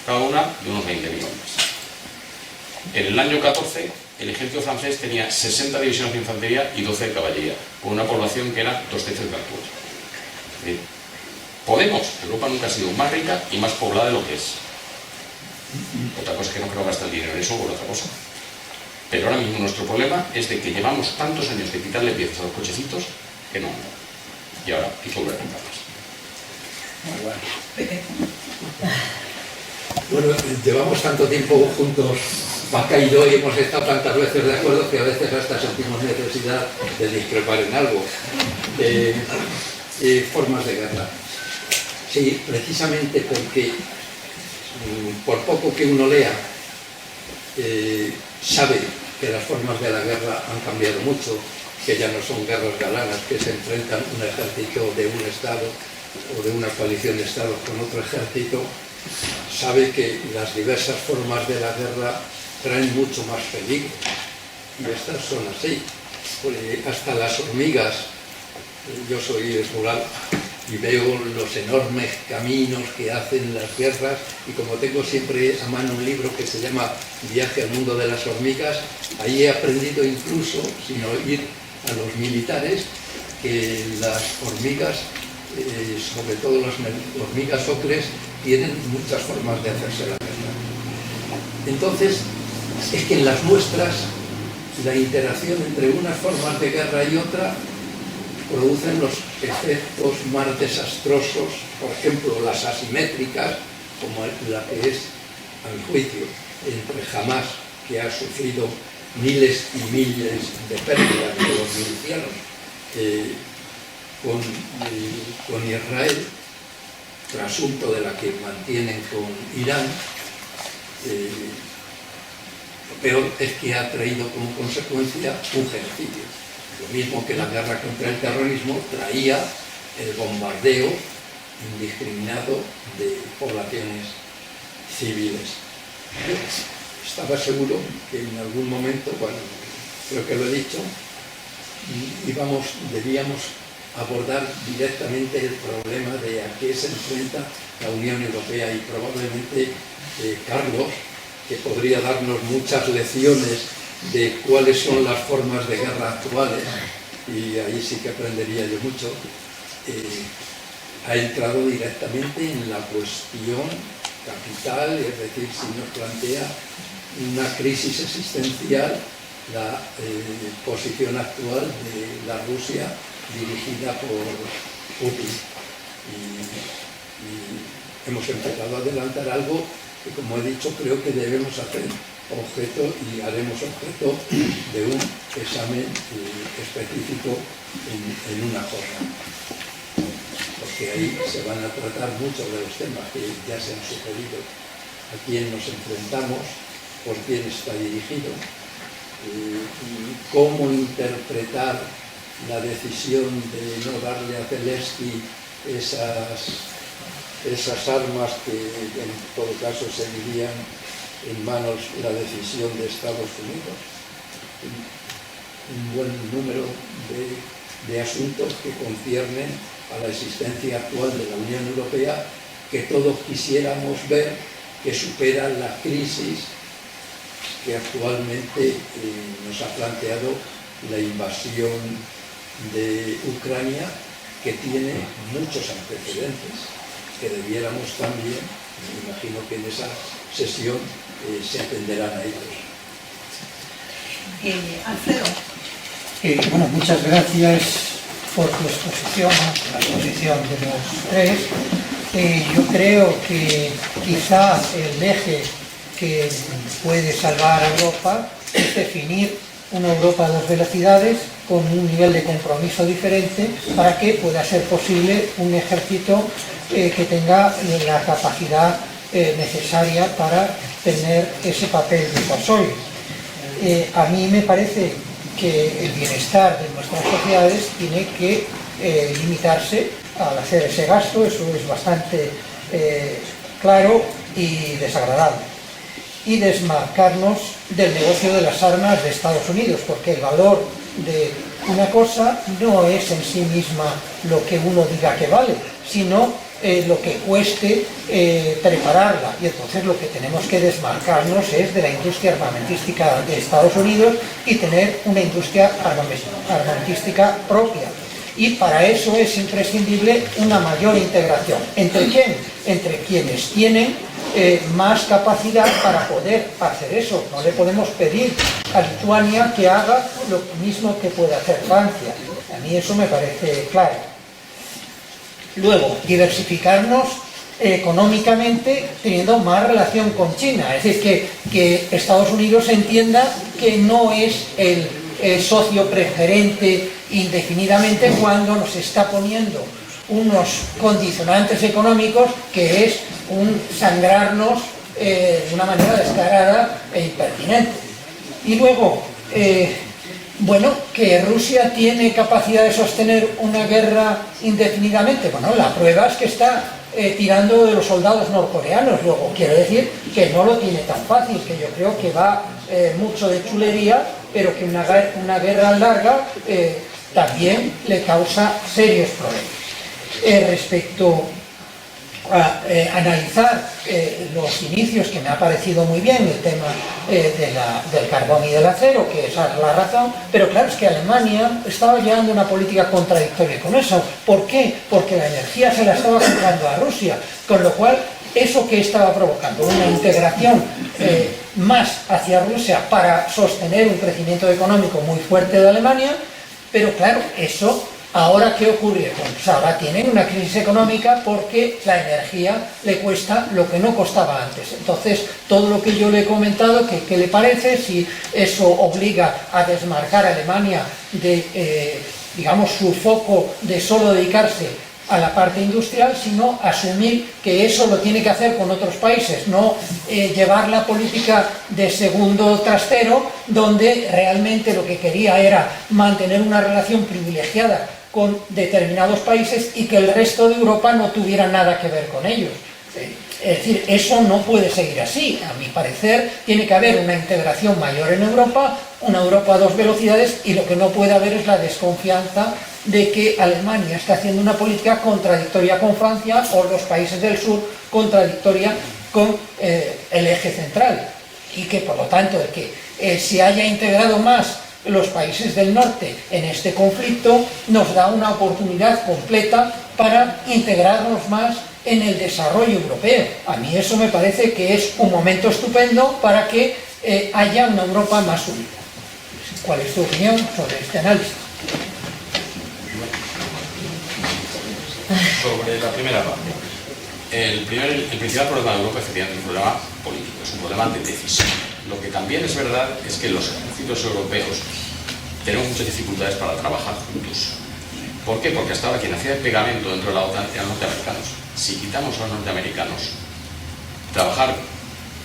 Speaker 3: cada una de unos 20.000 hombres. En el año 14, el ejército francés tenía 60 divisiones de infantería y 12 de caballería, con una población que era 2 tercios de la actual. Es decir, podemos. Europa nunca ha sido más rica y más poblada de lo que es. Otra cosa es que no creo gastar el dinero en eso o en otra cosa. Pero ahora mismo nuestro problema es de que llevamos tantos años de quitarle piezas a los cochecitos que no andan. Y ahora hay que volver a comprarlas.
Speaker 2: Bueno, llevamos tanto tiempo juntos, Paca y yo, y hemos estado tantas veces de acuerdo que a veces hasta sentimos necesidad de discrepar en algo. Formas de guerra. Sí, precisamente porque por poco que uno lea, sabe que las formas de la guerra han cambiado mucho, que ya no son guerras galanas, que se enfrentan un ejército de un Estado o de una coalición de Estados con otro ejército. Sabe que las diversas formas de la guerra traen mucho más peligro, y estas son así. Hasta las hormigas, yo soy rural y veo los enormes caminos que hacen las guerras, y como tengo siempre a mano un libro que se llama Viaje al mundo de las hormigas, ahí he aprendido incluso, sin oír a los militares, que las hormigas, sobre todo las hormigas ocres, tienen muchas formas de hacerse la guerra. Entonces, es que en las muestras la interacción entre unas formas de guerra y otra producen los efectos más desastrosos, por ejemplo, las asimétricas, como la que es, a mi juicio, entre Hamás, que ha sufrido miles y miles de pérdidas de los milicianos, con Israel, trasunto de la que mantienen con Irán. Lo peor es que ha traído como consecuencia un genocidio. Lo mismo que la guerra contra el terrorismo traía el bombardeo indiscriminado de poblaciones civiles. Estaba seguro que en algún momento, bueno, creo que lo he dicho, debíamos abordar directamente el problema de a qué se enfrenta la Unión Europea, y probablemente Carlos, que podría darnos muchas lecciones de cuáles son las formas de guerra actuales, y ahí sí que aprendería yo mucho, ha entrado directamente en la cuestión capital, es decir, si nos plantea una crisis existencial la posición actual de la Rusia dirigida por Putin. Y hemos empezado a adelantar algo que, como he dicho, creo que debemos hacer objeto y haremos objeto de un examen específico en una jornada, porque ahí se van a tratar muchos de los temas que ya se han sugerido: a quién nos enfrentamos, por quién está dirigido, cómo interpretar la decisión de no darle a Zelensky esas armas que en todo caso seguirían en manos la decisión de Estados Unidos. Un buen número de asuntos que conciernen a la existencia actual de la Unión Europea, que todos quisiéramos ver que superan la crisis que actualmente nos ha planteado la invasión de Ucrania, que tiene muchos antecedentes que debiéramos también, me imagino que en esa sesión se atenderán a ellos.
Speaker 1: Alfredo.
Speaker 7: Bueno, muchas gracias por tu exposición, la exposición de los tres. Yo creo que quizá el eje que puede salvar a Europa es definir una Europa de dos velocidades con un nivel de compromiso diferente para que pueda ser posible un ejército que tenga la capacidad necesaria para tener ese papel disuasorio. A mí me parece que el bienestar de nuestras sociedades tiene que limitarse al hacer ese gasto. Eso es bastante claro y desagradable. Y desmarcarnos del negocio de las armas de Estados Unidos, porque el valor de una cosa no es en sí misma lo que uno diga que vale, sino lo que cueste prepararla. Y entonces lo que tenemos que desmarcarnos es de la industria armamentística de Estados Unidos y tener una industria armamentística propia. Y para eso es imprescindible una mayor integración. ¿Entre quién? Entre quienes tienen más capacidad para poder hacer eso. No le podemos pedir a Lituania que haga lo mismo que puede hacer Francia. A mí eso me parece claro. Luego, diversificarnos económicamente teniendo más relación con China. Es decir, que Estados Unidos entienda que no es el socio preferente indefinidamente cuando nos está poniendo unos condicionantes económicos que es un sangrarnos de una manera descarada e impertinente. Y luego, bueno, que Rusia tiene capacidad de sostener una guerra indefinidamente. Bueno, la prueba es que está tirando de los soldados norcoreanos. Luego, quiero decir que no lo tiene tan fácil, que yo creo que va mucho de chulería, pero que una guerra larga también le causa serios problemas. Respecto a analizar los inicios, que me ha parecido muy bien el tema del carbón y del acero, que esa es la razón, pero claro, es que Alemania estaba llevando una política contradictoria con eso. ¿Por qué? Porque la energía se la estaba comprando a Rusia, con lo cual eso que estaba provocando una integración más hacia Rusia para sostener un crecimiento económico muy fuerte de Alemania, pero claro, eso ahora ¿qué ocurre? Pues ahora tienen una crisis económica porque la energía le cuesta lo que no costaba antes. Entonces, todo lo que yo le he comentado, ¿qué le parece? Si eso obliga a desmarcar a Alemania de, digamos, su foco de solo dedicarse a la parte industrial, sino asumir que eso lo tiene que hacer con otros países, no llevar la política de segundo trastero, donde realmente lo que quería era mantener una relación privilegiada con determinados países y que el resto de Europa no tuviera nada que ver con ellos. Es decir, eso no puede seguir así. A mi parecer, tiene que haber una integración mayor en Europa, una Europa a dos velocidades, y lo que no puede haber es la desconfianza de que Alemania está haciendo una política contradictoria con Francia o los países del sur contradictoria con el eje central, y que por lo tanto el que se haya integrado más los países del norte en este conflicto nos da una oportunidad completa para integrarnos más en el desarrollo europeo. A mí eso me parece que es un momento estupendo para que haya una Europa más unida. ¿Cuál es tu opinión sobre este análisis?
Speaker 3: Sobre la primera parte, el principal problema de Europa efectivamente es un problema político, es un problema de decisión. Lo que también es verdad es que los ejércitos europeos tenemos muchas dificultades para trabajar juntos. ¿Por qué? Porque hasta ahora quien hacía el pegamento dentro de la OTAN eran norteamericanos. Si quitamos a los norteamericanos, trabajar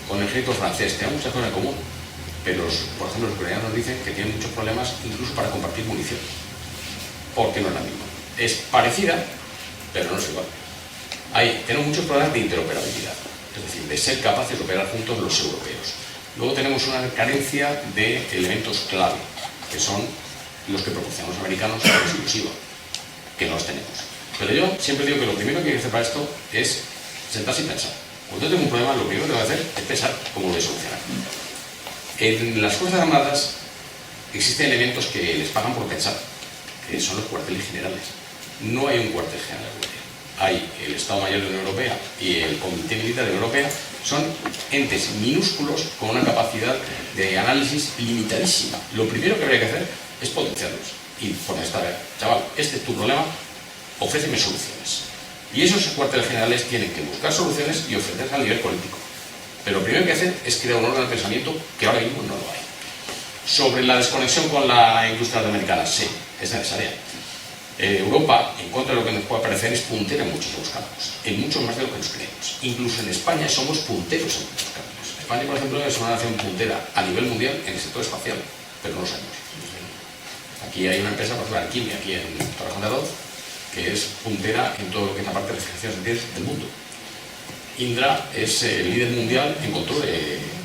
Speaker 3: con el ejército francés tiene muchas cosas en común, pero por ejemplo los coreanos dicen que tienen muchos problemas incluso para compartir munición, porque no es la misma. Es parecida, pero no es igual. Tenemos muchos problemas de interoperabilidad, es decir, de ser capaces de operar juntos los europeos. Luego tenemos una carencia de elementos clave, que son los que proporcionan los americanos a la exclusiva, que no los tenemos. Pero yo siempre digo que lo primero que hay que hacer para esto es sentarse y pensar. Cuando yo tengo un problema, lo primero que tengo que hacer es pensar cómo lo voy a solucionar. En las Fuerzas Armadas existen elementos que les pagan por pensar, que son los cuarteles generales. No hay un cuartel general europeo. Hay el Estado Mayor de la Unión Europea y el Comité Militar de la Unión Europea. Son entes minúsculos con una capacidad de análisis limitadísima. Lo primero que habría que hacer es potenciarlos y poner esta vez, chaval, este es tu problema, ofréceme soluciones. Y esos cuarteles generales tienen que buscar soluciones y ofrecerlas a nivel político. Pero lo primero que hay que hacer es crear un orden de pensamiento que ahora mismo no lo hay. Sobre la desconexión con la industria norteamericana, sí, es necesaria. Europa, en contra de lo que nos puede parecer, es puntera en muchos de los campos, en muchos más de lo que nos creemos. Incluso en España somos punteros en muchos campos. España, por ejemplo, es una nación puntera a nivel mundial en el sector espacial, pero no lo sabemos. Aquí hay una empresa, por ejemplo, Alquimia, aquí en Torrejón de Ardoz, que es puntera en todo lo que es la parte de refrigeración sanitarias del mundo. Indra es el líder mundial en control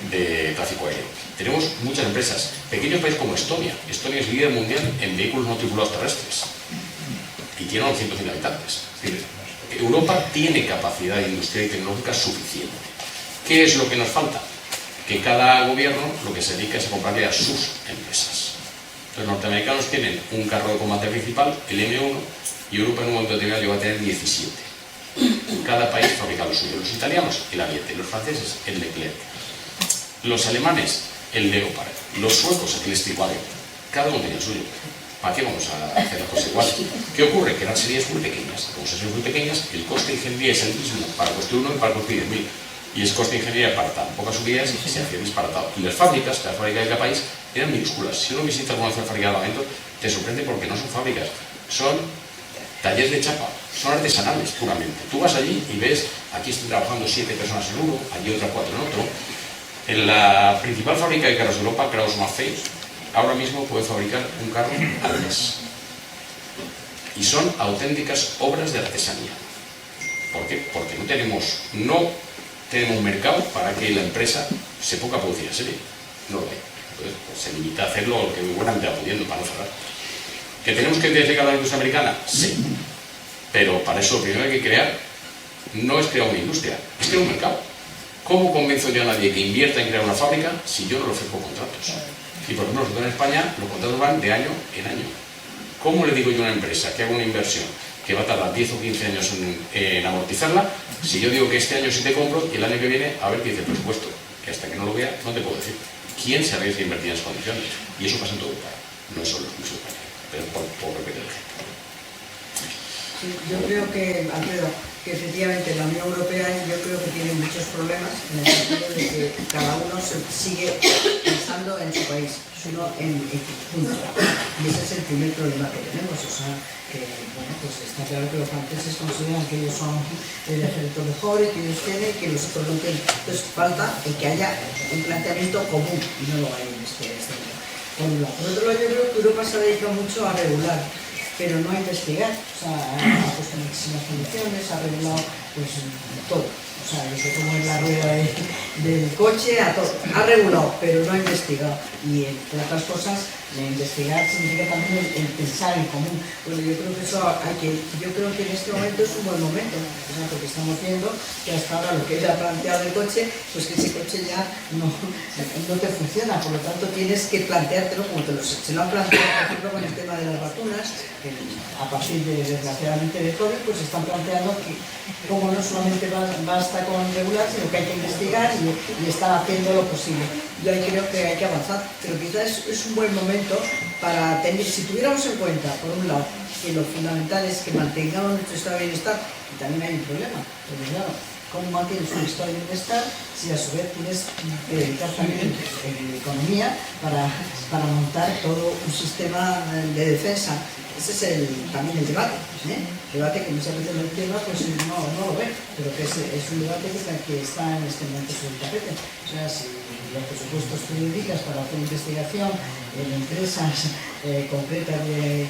Speaker 3: de tráfico aéreo. Tenemos muchas empresas. Pequeño país como Estonia. Estonia es líder mundial en vehículos no tripulados terrestres y tiene 900.000 habitantes. Es decir, Europa tiene capacidad industrial y tecnológica suficiente. ¿Qué es lo que nos falta? Que cada gobierno lo que se dedica es a comprarle a sus empresas. Los norteamericanos tienen un carro de combate principal, el M1, y Europa en un momento determinado llegó a tener 17. Cada país fabrica lo suyo. Los italianos, el Ariete. Los franceses, el Leclerc. Los alemanes, el Leopard. Los suecos, el Stradivarius. Cada uno tiene el suyo. ¿Para qué vamos a hacer las cosas iguales? ¿Qué ocurre? Que eran series muy pequeñas. Como son series muy pequeñas, el coste de ingeniería es el mismo para construir uno y para construir 10.000. Y ese coste de ingeniería para tan pocas unidades se hacía disparatado. Y las fábricas, cada fábrica de cada país, eran minúsculas. Si uno visita alguna vez una fábrica de armamento, te sorprende porque no son fábricas, son talleres de chapa, son artesanales puramente. Tú vas allí y ves, aquí están trabajando 7 personas en uno, allí otras 4 en otro. En la principal fábrica de carros de Europa, Krauss Maffei, ahora mismo puede fabricar un carro al mes. Y son auténticas obras de artesanía. ¿Por qué? Porque no tenemos mercado para que la empresa se ponga a producir en serie. No lo hay. Entonces, pues, se limita a hacerlo lo que buenamente va pudiendo para no cerrar. ¿Que tenemos que identificar la industria americana? Sí. Pero para eso lo primero que hay que crear no es crear una industria, es crear un mercado. ¿Cómo convenzo yo a nadie que invierta en crear una fábrica si yo no le ofrezco contratos? Y por ejemplo, nosotros en España los contratos van de año en año. ¿Cómo le digo yo a una empresa que haga una inversión que va a tardar 10 o 15 años en amortizarla, si yo digo que este año sí te compro y el año que viene a ver qué dice el presupuesto? Que hasta que no lo vea no te puedo decir. ¿Quién se arriesga a invertir en esas condiciones? Y eso pasa en toda Europa, no es solo exclusivo de España, pero por repetir el ejemplo.
Speaker 6: Sí, yo creo que, Alfredo, que efectivamente la Unión Europea yo creo que tiene muchos problemas en el sentido de que cada uno sigue pensando en su país, sino en conjunto. Y ese es el primer problema que tenemos. O sea, que bueno, pues está claro que los franceses consideran que ellos son el ejército mejor y que ellos tienen que los otros no tienen. Entonces falta el que haya un planteamiento común y no lo hay en este momento. Por otro lado, yo creo que Europa se ha dedicado mucho a regular, pero no a investigar. O sea, ha puesto muchísimas condiciones, ha regulado pues todo. O sea, desde cómo es la rueda del coche a todo. Ha regulado, pero no ha investigado. Y entre otras cosas, investigar significa también el pensar en común. Bueno, yo creo que eso yo creo que en este momento es un buen momento, o sea, porque estamos viendo que hasta ahora lo que era planteado el coche, pues que ese coche ya no te funciona, por lo tanto tienes que planteártelo como se lo han planteado, por ejemplo, con el tema de las vacunas, que a partir de, desgraciadamente, de COVID, pues están planteando que como no solamente basta con regular, sino que hay que investigar y están haciendo lo posible. Yo ahí creo que hay que avanzar, pero quizás es un buen momento para tener, si tuviéramos en cuenta, por un lado, que lo fundamental es que mantengamos nuestro estado de bienestar, y también hay un problema, porque claro, ¿cómo mantienes un estado de bienestar si a su vez tienes que dedicar también en economía para montar todo un sistema de defensa? Ese es también el debate, debate que muchas veces no entiendo, pues no lo ven, pero que es un debate que está en este momento sobre el tapete. O sea, si los presupuestos que dedicas para hacer investigación en empresas concretas de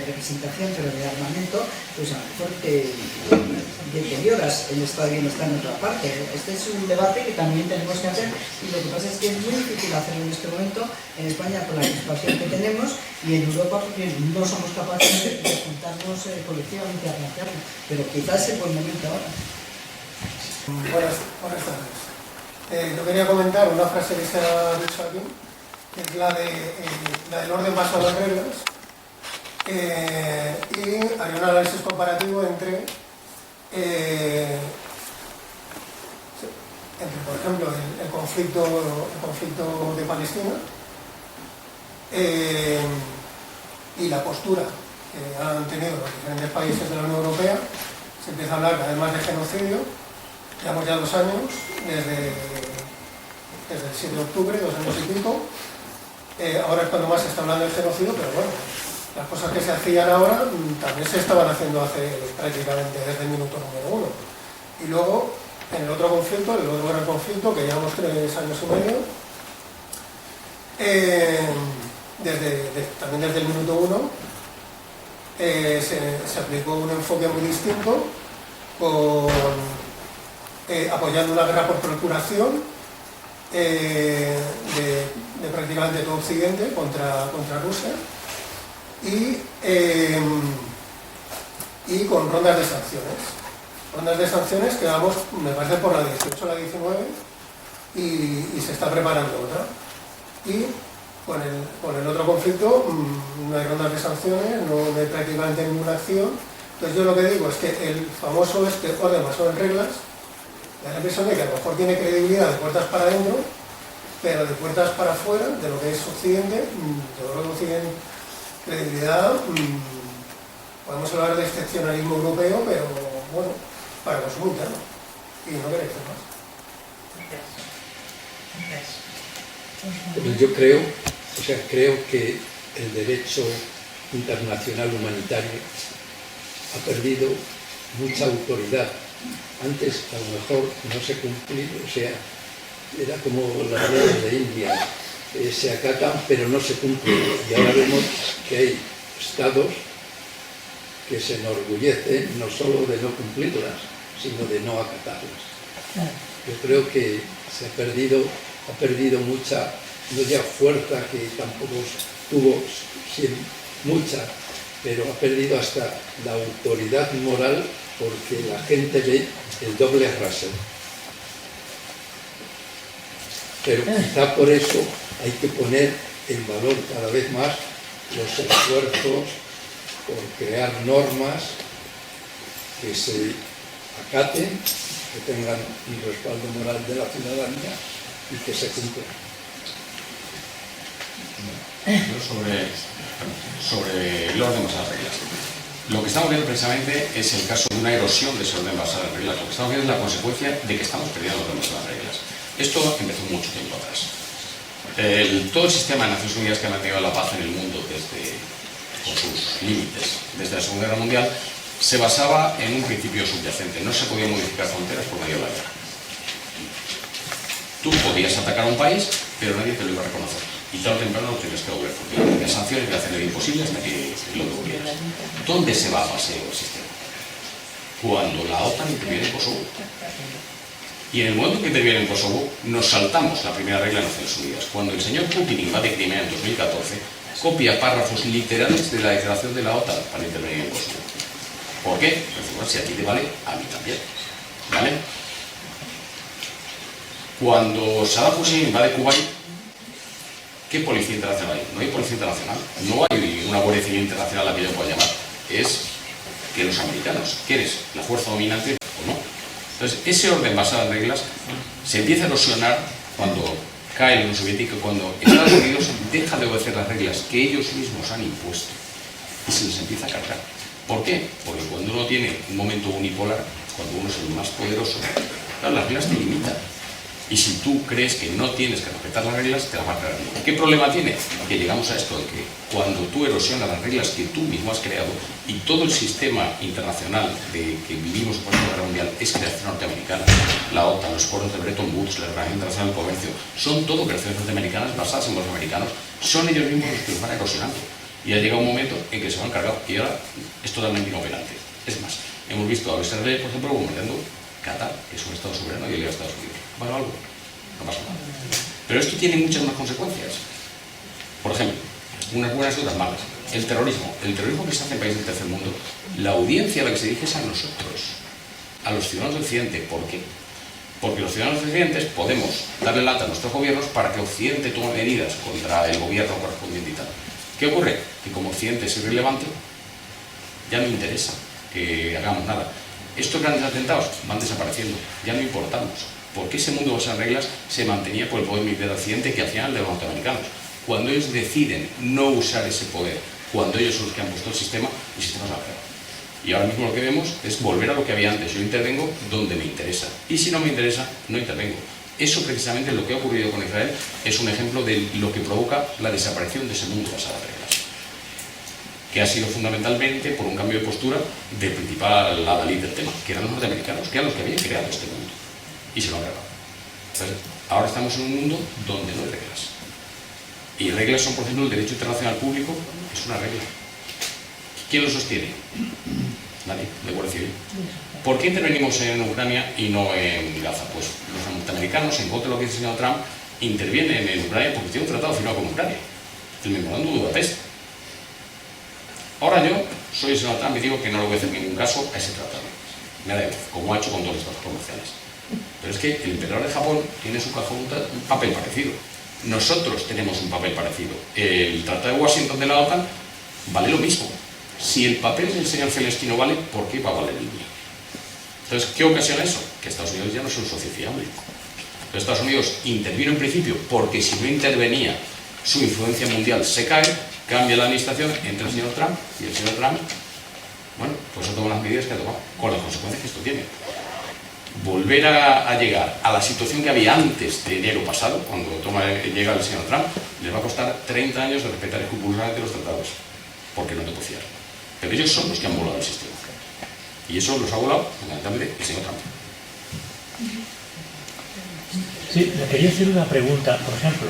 Speaker 6: representación, pero de armamento, pues a lo mejor te deterioras el estado de bienestar en otra parte. Este es un debate que también tenemos que hacer y lo que pasa es que es muy difícil hacerlo en este momento en España por la situación que tenemos y en Europa porque no somos capaces de juntarnos colectivamente a plantearlo, pero quizás es el buen momento ahora.
Speaker 8: Buenas tardes. Yo quería comentar una frase que se ha dicho aquí, que es la del orden paso a las reglas, y haría un análisis comparativo entre por ejemplo, el conflicto de Palestina y la postura que han tenido los diferentes países de la Unión Europea. Se empieza a hablar además de genocidio. Llevamos ya 2 años, desde el 7 de octubre, 2 años y pico. Ahora es cuando más se está hablando de genocidio, pero bueno, las cosas que se hacían ahora también se estaban haciendo hace prácticamente desde el minuto número 1. Y luego, en el otro conflicto, el otro gran conflicto, que llevamos 3 años y medio, también desde el minuto 1, se aplicó un enfoque muy distinto, apoyando una guerra por procuración de prácticamente todo Occidente contra Rusia y con rondas de sanciones que vamos, me parece, por la 18 o la 19 y se está preparando otra. Y con el otro conflicto no hay rondas de sanciones, no hay prácticamente ninguna acción. Entonces yo lo que digo es que el famoso orden basado en reglas, da la impresión de que a lo mejor tiene credibilidad de puertas para adentro, pero de puertas para afuera, de lo que es Occidente, yo creo que no tienen credibilidad. Podemos hablar de excepcionalismo europeo, pero bueno, para consumo interno. Y no queréis hacer más.
Speaker 2: Yo creo que el derecho internacional humanitario ha perdido mucha autoridad. Antes a lo mejor no se cumplía, o sea, era como las leyes de India, se acatan pero no se cumplen. Y ahora vemos que hay estados que se enorgullecen no solo de no cumplirlas, sino de no acatarlas. Yo creo que se ha perdido mucha, no ya fuerza, que tampoco tuvo mucha, pero ha perdido hasta la autoridad moral, porque la gente ve el doble rasero. Pero quizá por eso hay que poner en valor cada vez más los esfuerzos por crear normas que se acaten, que tengan un respaldo moral de la ciudadanía y que se cumplan.
Speaker 3: Sobre el orden basado en reglas. Lo que estamos viendo precisamente es el caso de una erosión de ese orden basado en reglas. Lo que estamos viendo es la consecuencia de que estamos perdiendo el orden basado en reglas. Esto empezó mucho tiempo atrás. Todo el sistema de Naciones Unidas que ha mantenido la paz en el mundo con sus límites desde la Segunda Guerra Mundial se basaba en un principio subyacente. No se podían modificar fronteras por medio de la guerra. Tú podías atacar a un país, pero nadie te lo iba a reconocer. Y tarde o temprano lo tenías que devolver, porque las sanciones te hacen lo imposible hasta que lo devolvieras. ¿Dónde se va a paseo el sistema? Cuando la OTAN interviene en Kosovo. Y en el momento que interviene en Kosovo, nos saltamos la primera regla de Naciones Unidas. Cuando el señor Putin invade Crimea en 2014, copia párrafos literales de la declaración de la OTAN para intervenir en Kosovo. ¿Por qué? Pues, si a ti te vale, a mí también. ¿Vale? Cuando Saddam Hussein invade Kuwait, ¿qué policía internacional hay? No hay policía internacional, no hay una Guardia Civil internacional a la que yo pueda llamar. Es que los americanos, ¿quieres la fuerza dominante o no? Entonces, ese orden basado en reglas se empieza a erosionar cuando cae la Unión Soviética, cuando Estados Unidos deja de obedecer las reglas que ellos mismos han impuesto y se les empieza a cargar. ¿Por qué? Porque cuando uno tiene un momento unipolar, cuando uno es el más poderoso, claro, las reglas te limitan. Y si tú crees que no tienes que respetar las reglas, te las va a crear. ¿Qué problema tiene? Que llegamos a esto de que cuando tú erosionas las reglas que tú mismo has creado y todo el sistema internacional de que vivimos después de la Guerra Mundial es creación norteamericana, la OTAN, los foros de Bretton Woods, la Organización Internacional del Comercio, son todo creaciones norteamericanas basadas en los americanos, son ellos mismos los que los van erosionando. Y ha llegado un momento en que se van cargado y ahora es totalmente inoperante. Es más, hemos visto a Israel, por ejemplo, bombardeando Qatar, que es un estado soberano y aliado a Estados Unidos. Bueno, algo, no pasa nada. Pero esto tiene muchas más consecuencias. Por ejemplo, unas buenas y otras malas. El terrorismo que se hace en países del tercer mundo, la audiencia a la que se dirige es a nosotros, a los ciudadanos del Occidente. ¿Por qué? Porque los ciudadanos occidentales podemos darle lata a nuestros gobiernos para que Occidente tome medidas contra el gobierno correspondiente y tal. ¿Qué ocurre? Que como Occidente es irrelevante, ya no interesa que hagamos nada. Estos grandes atentados van desapareciendo, ya no importamos, porque ese mundo basado en reglas se mantenía por el poder militar de Occidente, que al final de los norteamericanos. Cuando ellos deciden no usar ese poder, cuando ellos son los que han puesto el sistema se va a crear. Y ahora mismo lo que vemos es volver a lo que había antes. Yo intervengo donde me interesa, y si no me interesa, no intervengo. Eso precisamente, lo que ha ocurrido con Israel, es un ejemplo de lo que provoca la desaparición de ese mundo basado en reglas, que ha sido fundamentalmente por un cambio de postura del principal adalid del tema, que eran los norteamericanos, que eran los que habían creado este mundo, y se lo han grabado. Entonces, ahora estamos en un mundo donde no hay reglas. Y reglas son, por ejemplo, el derecho internacional público, es una regla. ¿Quién lo sostiene? Nadie, la Guardia Civil. ¿Por qué intervenimos en Ucrania y no en Gaza? Pues los norteamericanos, en contra de lo que dice el señor Trump, intervienen en Ucrania porque tiene un tratado firmado con Ucrania, el memorando de Budapest. Ahora yo soy el señor Trump y digo que no le voy a hacer ningún caso a ese tratado. Me da igual, como ha hecho con todos los tratados comerciales. Pero es que el emperador de Japón tiene en su cajón un papel parecido. Nosotros tenemos un papel parecido. El Tratado de Washington de la OTAN vale lo mismo. Si el papel del señor Celestino vale, ¿por qué va a valer el mío? Entonces, ¿qué ocasiona eso? Que Estados Unidos ya no es un socio fiable. Pero Estados Unidos intervino en principio porque si no intervenía su influencia mundial se cae, cambia la administración, entra el señor Trump y el señor Trump, bueno, pues ha tomado las medidas que ha tomado, con las consecuencias que esto tiene. Volver a llegar a la situación que había antes de enero pasado, cuando llega el señor Trump, les va a costar 30 años de respetar escrupulosamente los tratados, porque no te puedo fiar. Pero ellos son los que han volado el sistema. Y eso los ha volado, fundamentalmente, el señor Trump.
Speaker 9: Sí, le quería hacer una pregunta. Por ejemplo,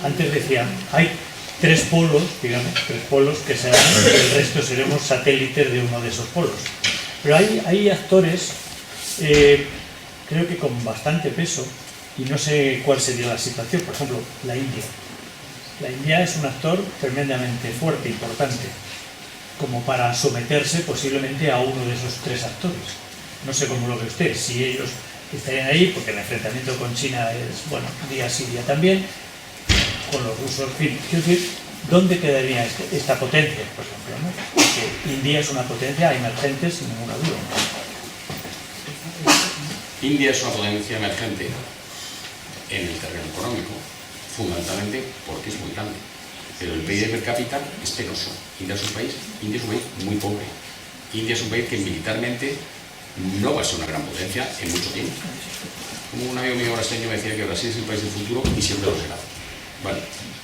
Speaker 9: antes decía, hay 3 polos, digamos, 3 polos que serán, el resto seremos satélites de uno de esos polos. Pero hay actores, creo que con bastante peso, y no sé cuál sería la situación. Por ejemplo, la India. La India es un actor tremendamente fuerte, importante, como para someterse posiblemente a uno de esos 3 actores. No sé cómo lo ve usted, si ellos estarían ahí, porque el enfrentamiento con China es, bueno, día sí, día también, con los rusos, en fin, quiero decir, ¿dónde quedaría esta potencia, por ejemplo, ¿no? Porque India es una potencia emergente sin ninguna duda.
Speaker 3: India es una potencia emergente en el terreno económico, fundamentalmente porque es muy grande. Pero el PIB per cápita es penoso. India es un país muy pobre. India es un país que militarmente no va a ser una gran potencia en mucho tiempo. Como un amigo mío brasileño me decía que Brasil es el país del futuro y siempre lo será. Vale,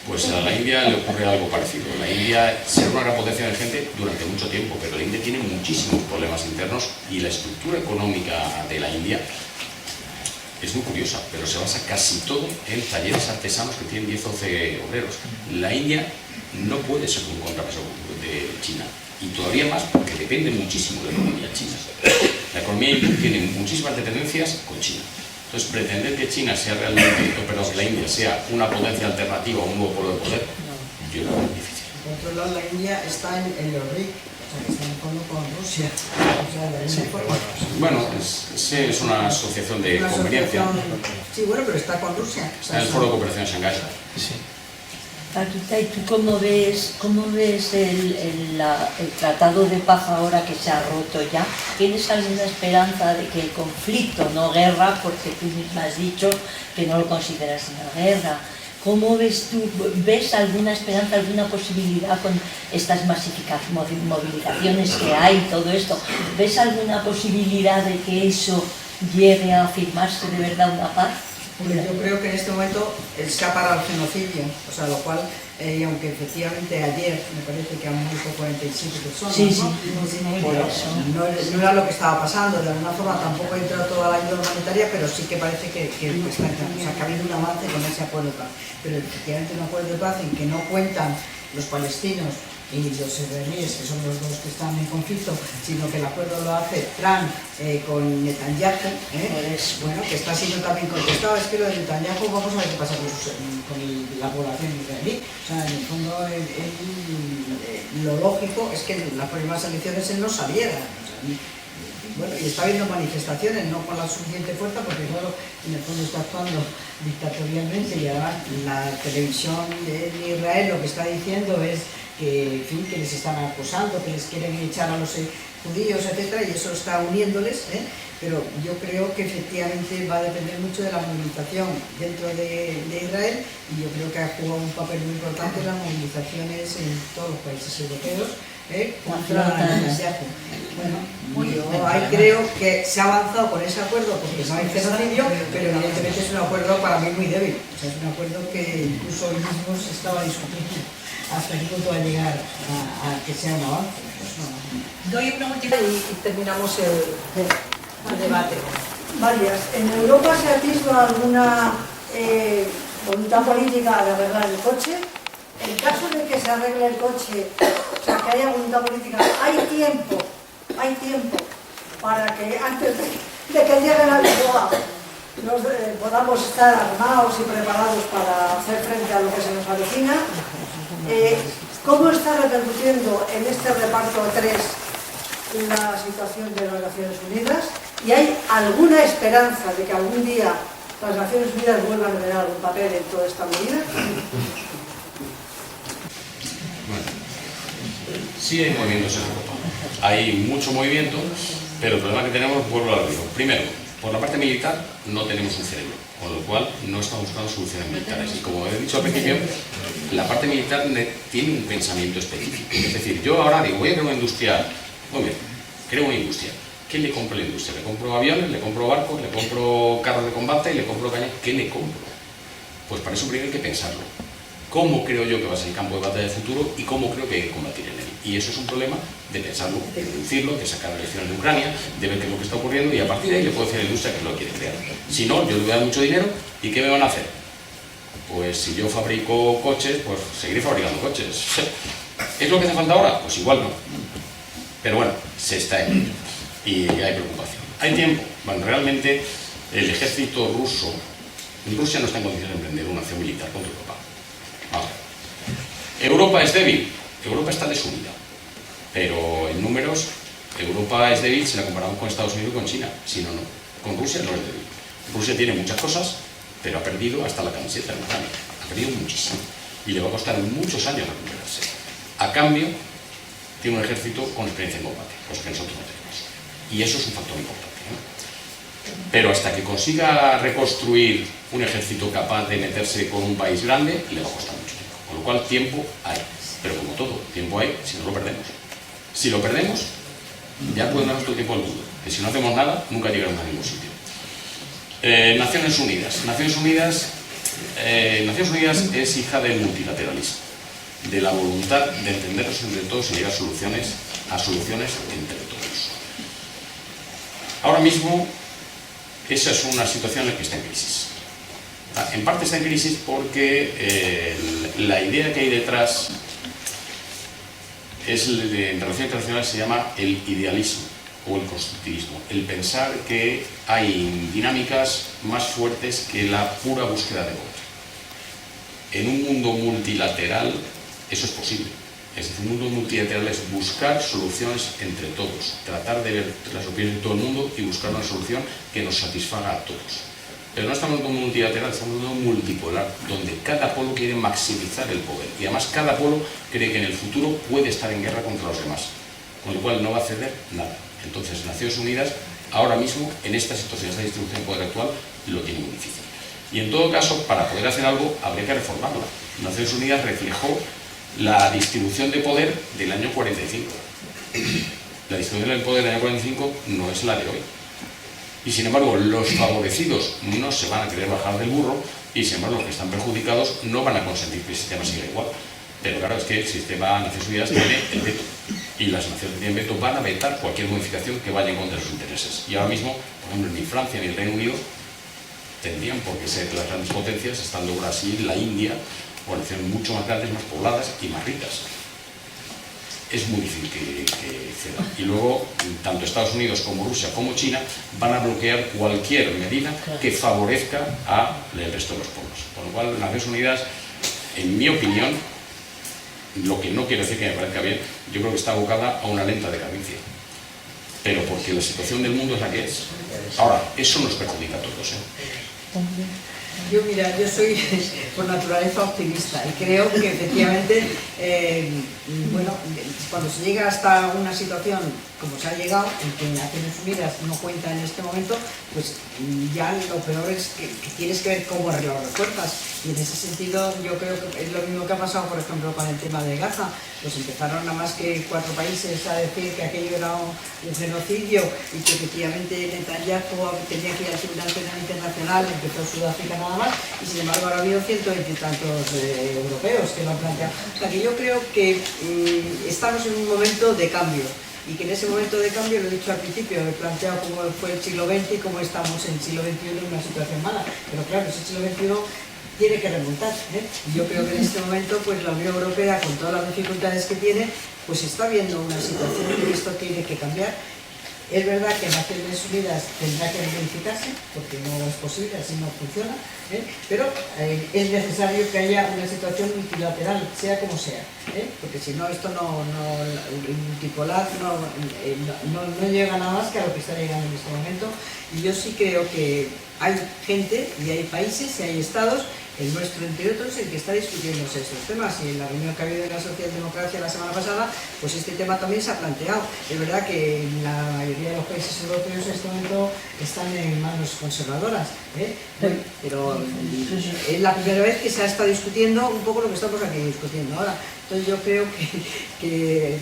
Speaker 3: pues a la India le ocurre algo parecido. La India será una gran potencia emergente durante mucho tiempo, pero la India tiene muchísimos problemas internos y la estructura económica de la India es muy curiosa, pero se basa casi todo en talleres artesanos que tienen 10 o 11 obreros. La India no puede ser un contrapeso de China, y todavía más porque depende muchísimo de la economía china. La economía hindú tiene muchísimas dependencias con China. Entonces, pretender que China sea realmente, perdón, que la India sea una potencia alternativa a un nuevo polo de poder, yo lo veo difícil.
Speaker 6: Por otro lado, la India está en los BRIC, o sea, que está en fondo con Rusia. O sea, de alguna forma.
Speaker 3: Bueno, es una asociación de conveniencia.
Speaker 6: Sí, bueno, pero está con Rusia. O sea,
Speaker 3: En el Foro de Cooperación de Shanghái.
Speaker 9: Sí.
Speaker 10: Paquita, ¿y tú cómo ves el tratado de paz ahora que se ha roto ya? ¿Tienes alguna esperanza de que el conflicto, no guerra, porque tú misma has dicho que no lo consideras una guerra? ¿Cómo ves tú? ¿Ves alguna esperanza, alguna posibilidad con estas movilizaciones que hay, todo esto? ¿Ves alguna posibilidad de que eso llegue a firmarse de verdad una paz?
Speaker 6: yo creo que en este momento escapa al genocidio, o sea, lo cual, y aunque efectivamente ayer me parece que han muerto 47 personas,
Speaker 10: sí,
Speaker 6: ¿no? No era lo que estaba pasando, de alguna forma tampoco ha entrado toda la ayuda humanitaria, pero sí que parece que está entrando, o sea, que ha habido un avance con ese acuerdo de paz, pero efectivamente un acuerdo de paz en que no cuentan los palestinos y los israelíes, que son los dos que están en conflicto, sino que el acuerdo lo hace Trump con Netanyahu, bueno, que está siendo también contestado. Es que lo de Netanyahu, vamos a ver qué pasa con la población israelí. O sea, en el fondo, lo lógico es que en las próximas elecciones él no saliera. O sea, bueno, y está habiendo manifestaciones, no con la suficiente fuerza, porque claro, en el fondo está actuando dictatorialmente, y además la televisión de Israel lo que está diciendo es que, en fin, que les están acusando, que les quieren echar a los judíos, etcétera, y eso está uniéndoles, pero yo creo que efectivamente va a depender mucho de la movilización dentro de Israel, y yo creo que ha jugado un papel muy importante las movilizaciones en todos los países europeos contra Netanyahu. Bueno, yo ahí creo que se ha avanzado con ese acuerdo porque no hay genocidio, pero evidentemente es un acuerdo para mí muy débil, o sea, es un acuerdo que incluso hoy mismo se estaba discutiendo hasta qué punto va a llegar a que sea un avance.
Speaker 11: Doy una última y terminamos el debate.
Speaker 12: Varias. ¿En Europa se atisba alguna voluntad política de arreglar el coche? en caso de que se arregle el coche, o sea, que haya voluntad política, hay tiempo para que antes de que lleguen a Lisboa podamos estar armados y preparados para hacer frente a lo que se nos avecina. ¿Cómo está repercutiendo en este reparto 3 la situación de las Naciones Unidas? ¿Y hay alguna esperanza de que algún día las Naciones Unidas vuelvan a tener algún papel en toda esta medida?
Speaker 3: Bueno, sí hay movimientos en Europa. Hay mucho movimiento, pero el problema que tenemos, vuelvo a lo mismo. Primero, por la parte militar no tenemos un cerebro, con lo cual no estamos buscando soluciones militares. Y como he dicho al principio, la parte militar tiene un pensamiento específico. Es decir, yo ahora digo, voy a crear una industria, muy bien, creo una industria. ¿Qué le compro a la industria? ¿Le compro aviones, le compro barcos, le compro carros de combate, le compro cañas? ¿Qué le compro? Pues para eso primero hay que pensarlo. ¿Cómo creo yo que va a ser el campo de batalla del futuro y cómo creo que hay que combatir en él? Y eso es un problema de pensarlo, de deducirlo, de sacar lecciones de Ucrania, de ver qué es lo que está ocurriendo y a partir de ahí le puedo decir a la industria que es lo que quiere crear. Si no, yo le voy a dar mucho dinero y ¿qué me van a hacer? Pues si yo fabrico coches, pues seguiré fabricando coches. ¿Es lo que hace falta ahora? Pues igual no. Pero bueno, se está en ello y hay preocupación. ¿Hay tiempo? Bueno, realmente el ejército ruso, Rusia no está en condiciones de emprender una acción militar contra Europa. Vamos. ¿Europa es débil? Europa está desunida, pero en números Europa es débil si la comparamos con Estados Unidos y con China, si no, no. Con Rusia no es débil. Rusia tiene muchas cosas, pero ha perdido hasta la camiseta en Ucrania, ha perdido muchísimo y le va a costar muchos años recuperarse. A cambio, tiene un ejército con experiencia en combate, cosa que nosotros no tenemos. Y eso es un factor importante, ¿no? Pero hasta que consiga reconstruir un ejército capaz de meterse con un país grande, le va a costar mucho tiempo. Con lo cual, tiempo hay. Pero como todo, tiempo hay si no lo perdemos. Si lo perdemos, ya podemos dar todo el tiempo al mundo. Que si no hacemos nada, nunca llegaremos a ningún sitio. Naciones Unidas. Naciones Unidas es hija del multilateralismo, de la voluntad de entendernos entre todos y llegar a soluciones entre todos. Ahora mismo, esa es una situación en la que está en crisis. En parte está en crisis porque la idea que hay detrás en relación internacional se llama el idealismo o el constructivismo, el pensar que hay dinámicas más fuertes que la pura búsqueda de voto. En un mundo multilateral eso es posible. Es decir, un mundo multilateral es buscar soluciones entre todos, tratar de ver las opiniones de todo el mundo y buscar una solución que nos satisfaga a todos. Pero no estamos en un mundo multilateral, estamos en un mundo multipolar, donde cada polo quiere maximizar el poder. Y además cada polo cree que en el futuro puede estar en guerra contra los demás, con lo cual no va a ceder nada. Entonces, Naciones Unidas, ahora mismo, en esta situación, esta distribución de poder actual, lo tiene muy difícil. Y en todo caso, para poder hacer algo, habría que reformarla. Naciones Unidas reflejó la distribución de poder del año 45. La distribución del poder del año 45 no es la de hoy. Y sin embargo, los favorecidos no se van a querer bajar del burro y sin embargo los que están perjudicados no van a consentir que el sistema siga igual. Pero claro, es que el sistema de Naciones Unidas tiene el veto y las naciones que tienen veto van a vetar cualquier modificación que vaya en contra de sus intereses. Y ahora mismo, por ejemplo, ni Francia ni el Reino Unido tendrían por qué ser las grandes potencias, estando Brasil, la India, o naciones mucho más grandes, más pobladas y más ricas. Es muy difícil que cedan. Y luego, tanto Estados Unidos como Rusia como China van a bloquear cualquier medida que favorezca al resto de los pueblos. Con lo cual, Naciones Unidas, en mi opinión, lo que no quiero decir que me parezca bien, yo creo que está abocada a una lenta decadencia. Pero porque la situación del mundo es la que es. Ahora, eso nos perjudica a todos,
Speaker 11: Yo, mira, yo soy por naturaleza optimista y creo que efectivamente, bueno, cuando se llega hasta una situación como se ha llegado, en que Naciones Unidas no cuenta en este momento, pues ya lo peor es que tienes que ver cómo lo refuerzas. Y en ese sentido yo creo que es lo mismo que ha pasado, por ejemplo, con el tema de Gaza. Pues empezaron nada más que 4 países a decir que aquello era un genocidio y que efectivamente Netanyahu tenía que ir al Tribunal Penal Internacional, empezó Sudáfrica nada más, y sin embargo ahora ha habido 120 y tantos europeos que lo han planteado. O sea que yo creo que estamos en un momento de cambio. Y que en ese momento de cambio, lo he dicho al principio, he planteado cómo fue el siglo XX y cómo estamos en el siglo XXI en una situación mala. Pero claro, ese siglo XXI tiene que remontar. Y yo creo que en este momento pues la Unión Europea, con todas las dificultades que tiene, pues está viendo una situación y esto tiene que cambiar. Es verdad que Naciones Unidas tendrá que verificarse, porque no es posible, así no funciona, pero es necesario que haya una situación multilateral, sea como sea, porque si no, esto el multipolar no llega nada más que a lo que está llegando en este momento. Y yo sí creo que hay gente y hay países y hay estados, el nuestro entre otros, el que está discutiendo estos temas, y en la reunión que ha habido de la socialdemocracia la semana pasada, pues este tema también se ha planteado. Es verdad que la mayoría de los países europeos en este momento están en manos conservadoras, pero es la primera vez que se ha estado discutiendo un poco lo que estamos aquí discutiendo ahora. Entonces yo creo que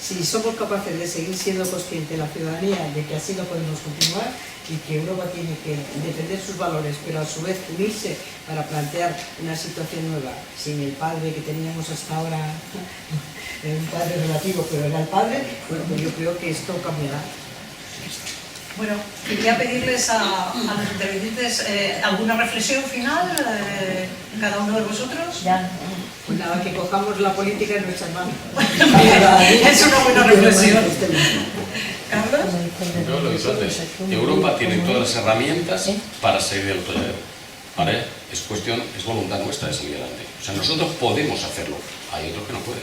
Speaker 11: si somos capaces de seguir siendo conscientes la ciudadanía de que así no podemos continuar y que Europa tiene que defender sus valores, pero a su vez unirse para plantear una situación nueva, sin el padre que teníamos hasta ahora, un padre relativo, pero era el padre, bueno, pues yo creo que esto cambiará.
Speaker 13: Bueno, quería pedirles a los intervinientes alguna reflexión final, cada uno de vosotros.
Speaker 11: Pues nada, que cojamos la política en nuestras manos.
Speaker 13: Es una buena reflexión. ¿Carlos?
Speaker 3: Yo lo he dicho antes, Europa tiene todas las herramientas para salir del atolladero. ¿Vale? Es voluntad nuestra de salir adelante. O sea, nosotros podemos hacerlo, hay otros que no pueden.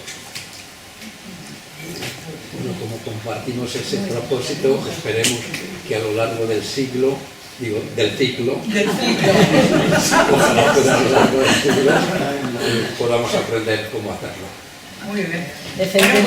Speaker 2: Bueno, como compartimos ese propósito, esperemos que a lo largo del ciclo, ojalá fuera a lo largo del siglo, podamos aprender cómo hacerlo.
Speaker 13: Muy bien.
Speaker 10: Defender